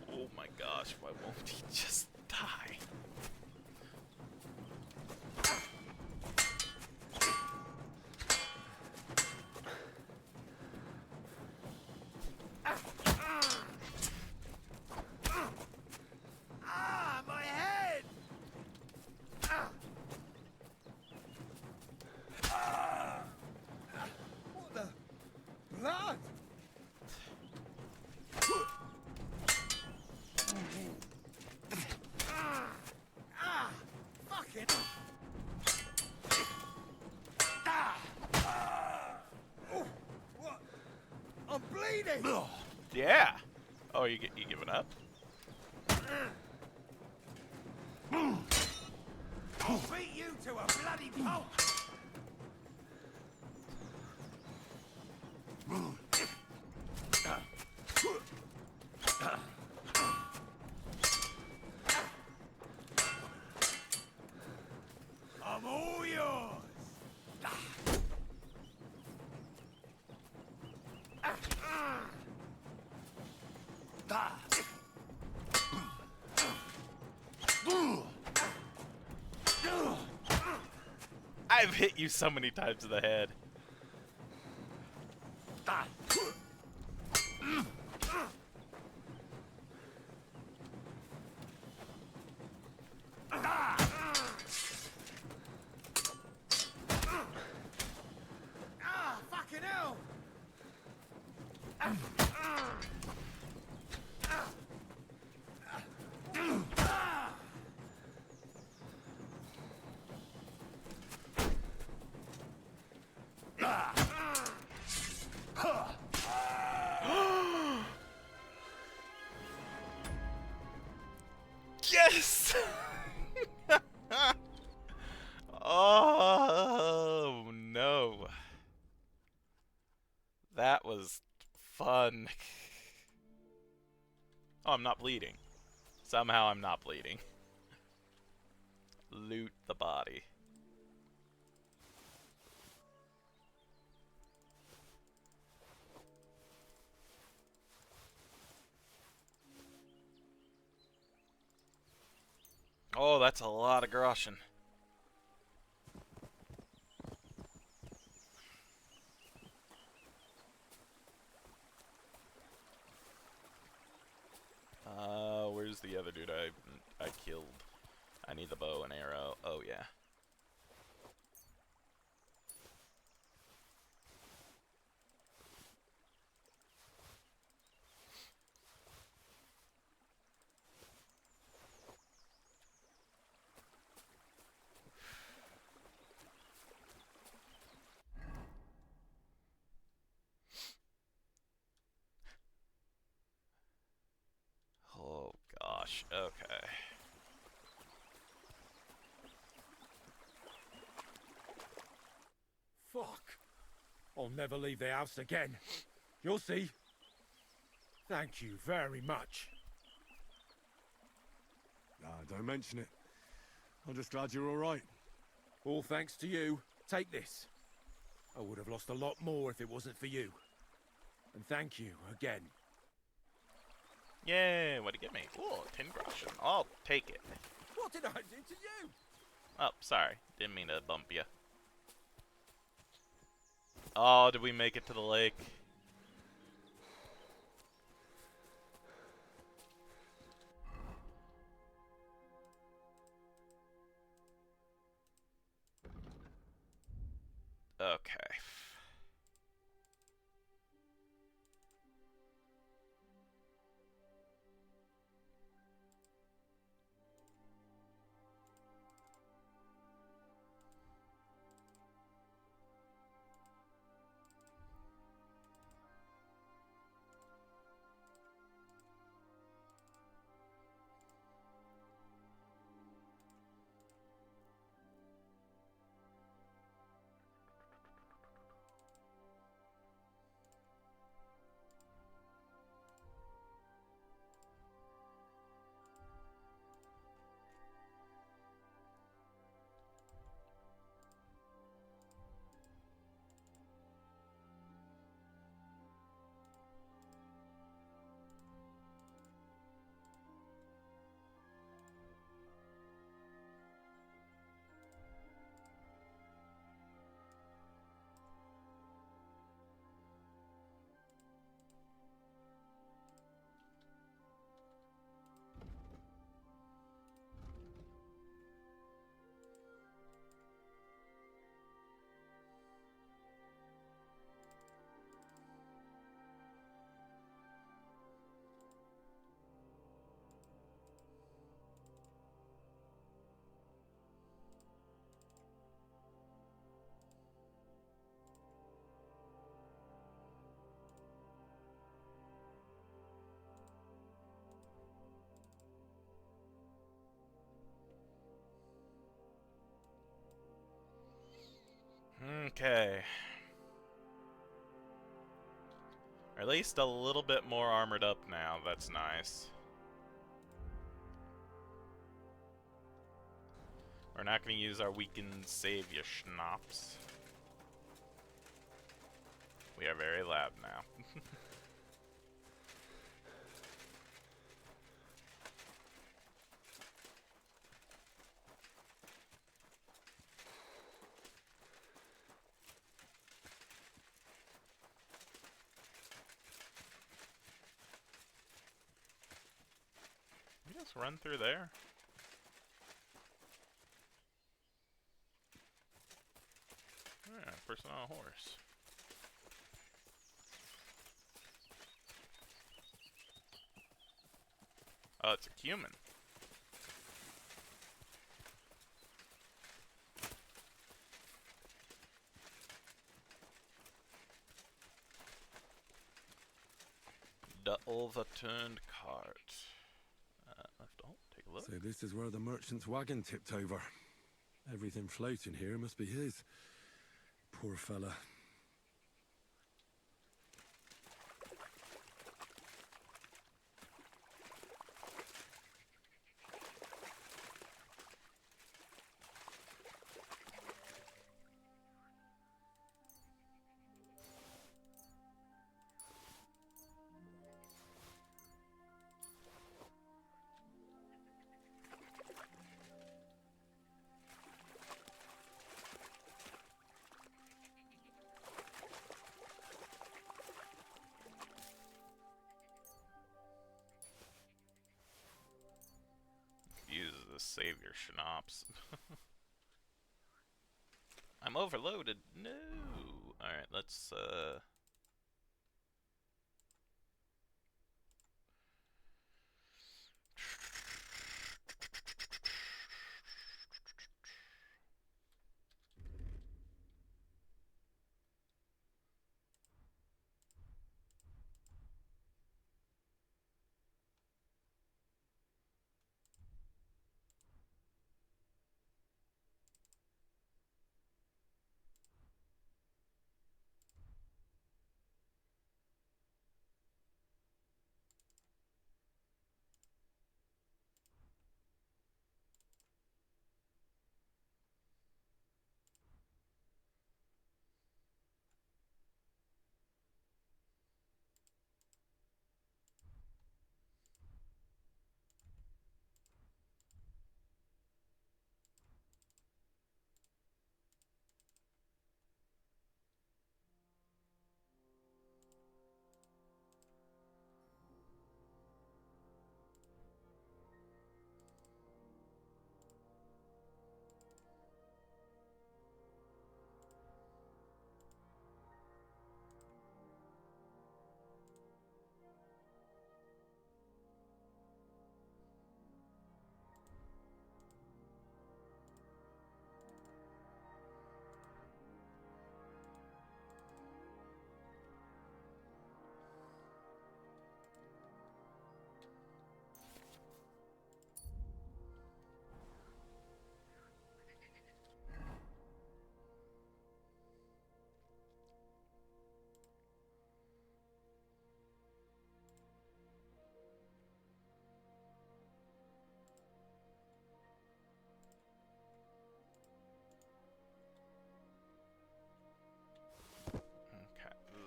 Oh my gosh, why won't he just die? I'm bleeding! Yeah. Oh, you giving up? I'll beat you to a bloody pulp! I'm all yours! I've hit you so many times in the head. Fucking hell! Yes! Oh, no. That was fun. Oh, I'm not bleeding. Somehow I'm not bleeding. Loot the body. Oh, that's a lot of groschen. Where's the other dude I killed? I need the bow and arrow. Oh, yeah. Oh, gosh. Okay. Fuck. I'll never leave the house again. You'll see. Thank you very much. Nah, don't mention it. I'm just glad you're all right. All thanks to you. Take this. I would have lost a lot more if it wasn't for you. And thank you again. Yay, what'd you get me? Ooh, 10 groschen. I'll take it. What did I do to you? Oh, sorry. Didn't mean to bump you. Oh, did we make it to the lake? Okay. Okay. Or at least a little bit more armored up now. That's nice. We're not going to use our weakened savior schnapps. We are very loud now. We just run through there. Yeah, person on a horse. Oh, it's a human. The overturned cart. Left. Oh, take a look. So this is where the merchant's wagon tipped over. Everything floating here must be his. Poor fella. Uses the savior schnapps. I'm overloaded. No. All right, let's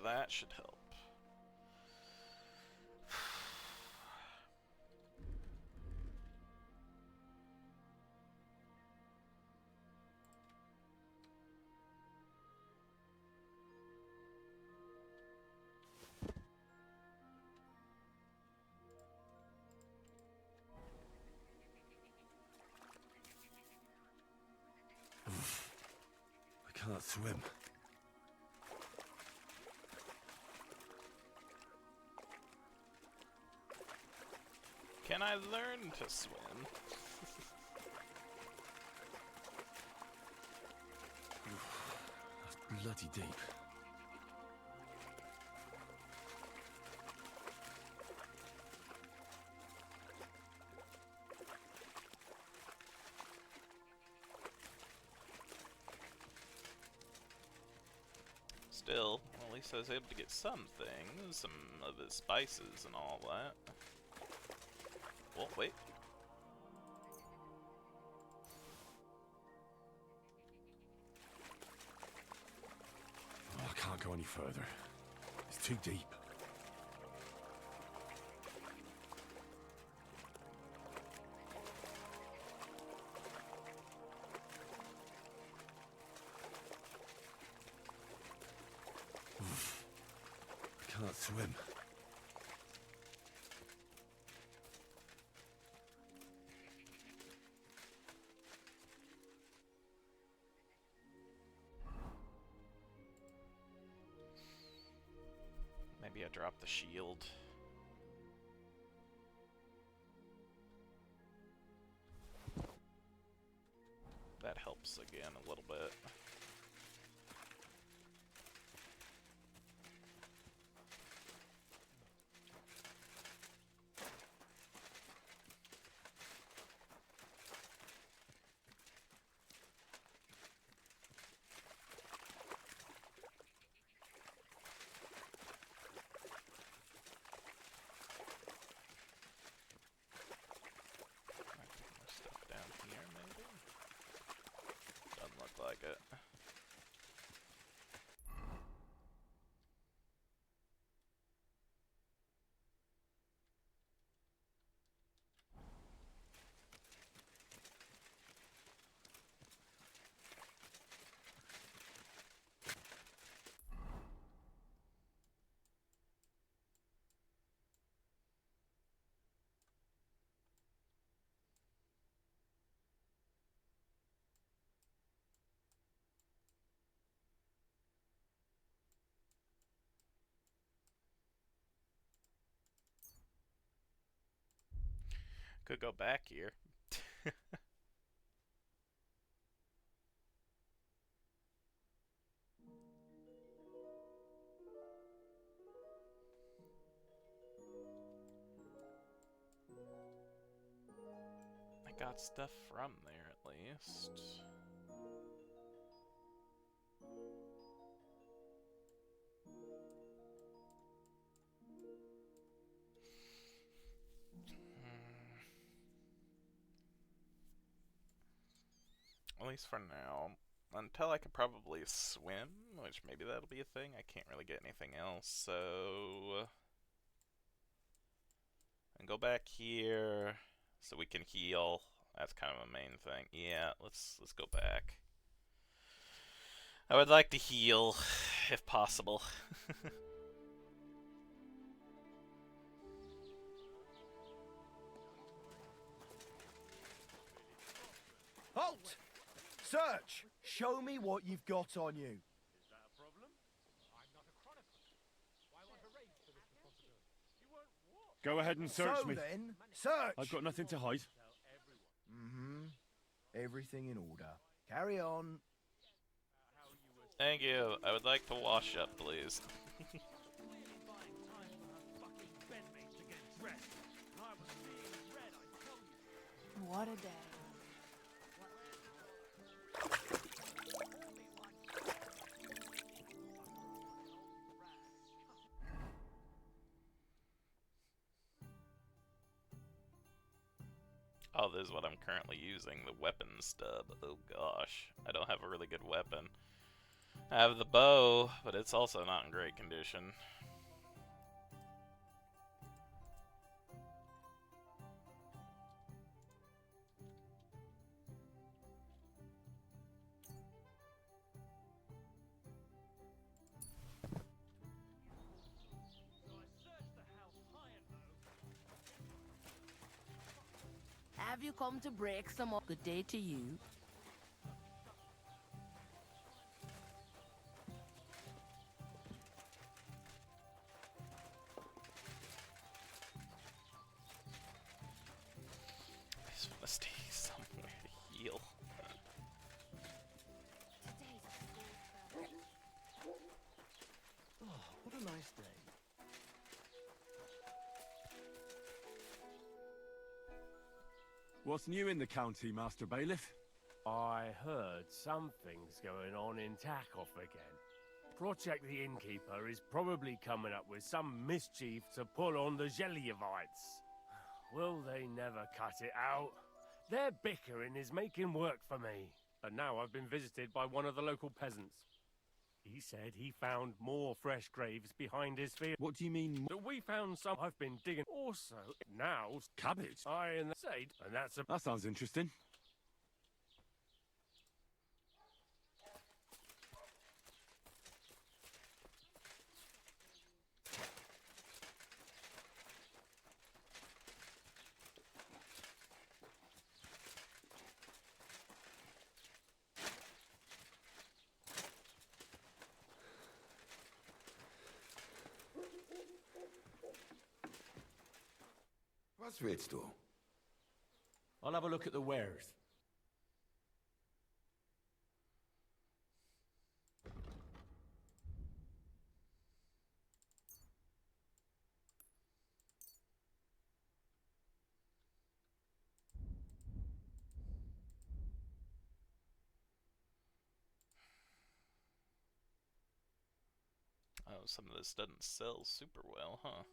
that should help. I can't swim. Can I learn to swim? That's bloody deep. Still, at least I was able to get some things, some of the spices and all that. Well, wait. Oh, I can't go any further. It's too deep. I can't swim. Maybe I dropped the shield. That helps again a little bit. Stuff down here, maybe? Doesn't look like it. Could go back here. I got stuff from there at least. At least for now. Until I could probably swim, which maybe that'll be a thing. I can't really get anything else, so... And go back here so we can heal. That's kind of a main thing. Yeah, let's go back. I would like to heal, if possible. Halt! Search! Show me what you've got on you. Is that a problem? I'm not a chronicler. Why want a raise for this responsibility? You won't what? Go ahead and search So me. then, search! I've got nothing to hide. Mm-hmm. Everything in order. Carry on. Thank you. I would like to wash up, please. What a day. Oh, this is what I'm currently using, the weapon stub. Oh gosh, I don't have a really good weapon. I have the bow, but it's also not in great condition. Have you come to break some more? Good day to you. I just want to stay somewhere to heal. Oh, what a nice day. What's new in the county, Master Bailiff? I heard something's going on in Takoff again. Project the Innkeeper is probably coming up with some mischief to pull on the Gelievites. Will they never cut it out? Their bickering is making work for me. And now I've been visited by one of the local peasants. He said he found more fresh graves behind his field. What do you mean? That we found some I've been digging. Also, now Cabbage? I and the said, and that's a... That sounds interesting. Was willst du? I'll have a look at the wares. Oh, some of this doesn't sell super well, huh?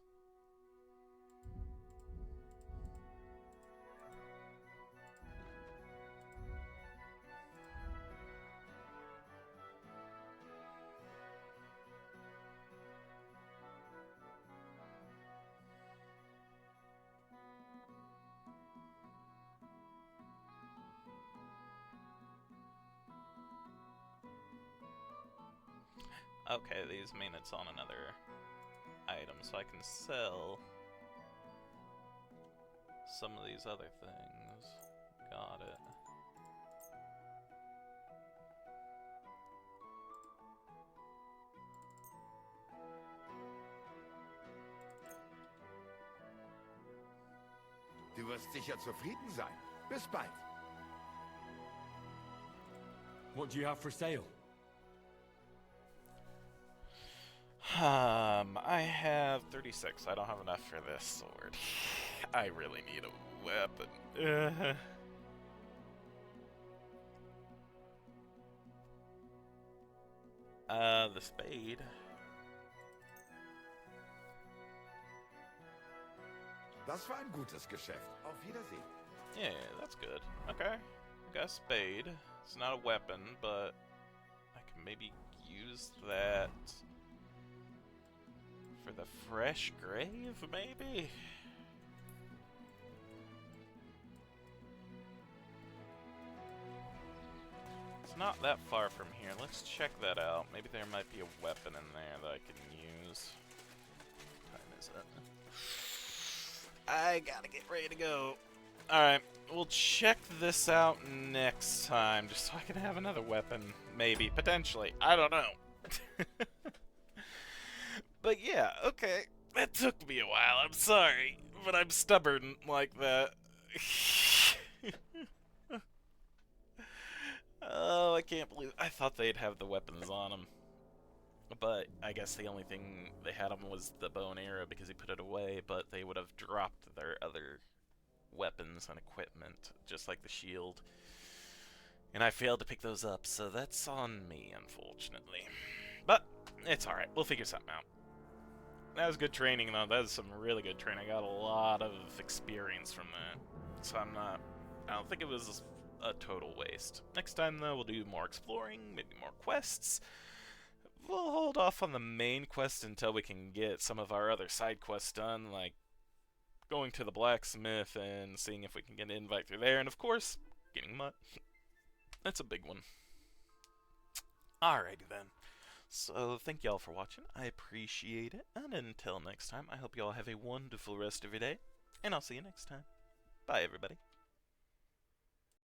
Okay, these mean it's on another item, so I can sell some of these other things. Got it. Du wirst sicher zufrieden sein. Bis bald. What do you have for sale? I have 36. I don't have enough for this sword. I really need a weapon. The spade. Das war ein gutes Geschäft. Auf Wiedersehen. Yeah, that's good. Okay. Got a spade. It's not a weapon, but I can maybe use that for the fresh grave, maybe? It's not that far from here. Let's check that out. Maybe there might be a weapon in there that I can use. What time is it? I gotta get ready to go. Alright, we'll check this out next time, just so I can have another weapon. Maybe, potentially. I don't know. But yeah, okay. That took me a while, I'm sorry. But I'm stubborn like that. Oh, I can't believe... I thought they'd have the weapons on them. But I guess the only thing they had on was the bow and arrow because he put it away, but they would have dropped their other weapons and equipment, just like the shield. And I failed to pick those up, so that's on me, unfortunately. But it's alright, we'll figure something out. That was good training, though. That was some really good training. I got a lot of experience from that. So I don't think it was a total waste. Next time, though, we'll do more exploring, maybe more quests. We'll hold off on the main quest until we can get some of our other side quests done, like going to the blacksmith and seeing if we can get an invite through there, and of course, getting mud. That's a big one. Alrighty then. So, thank y'all for watching. I appreciate it. And until next time, I hope y'all have a wonderful rest of your day. And I'll see you next time. Bye, everybody.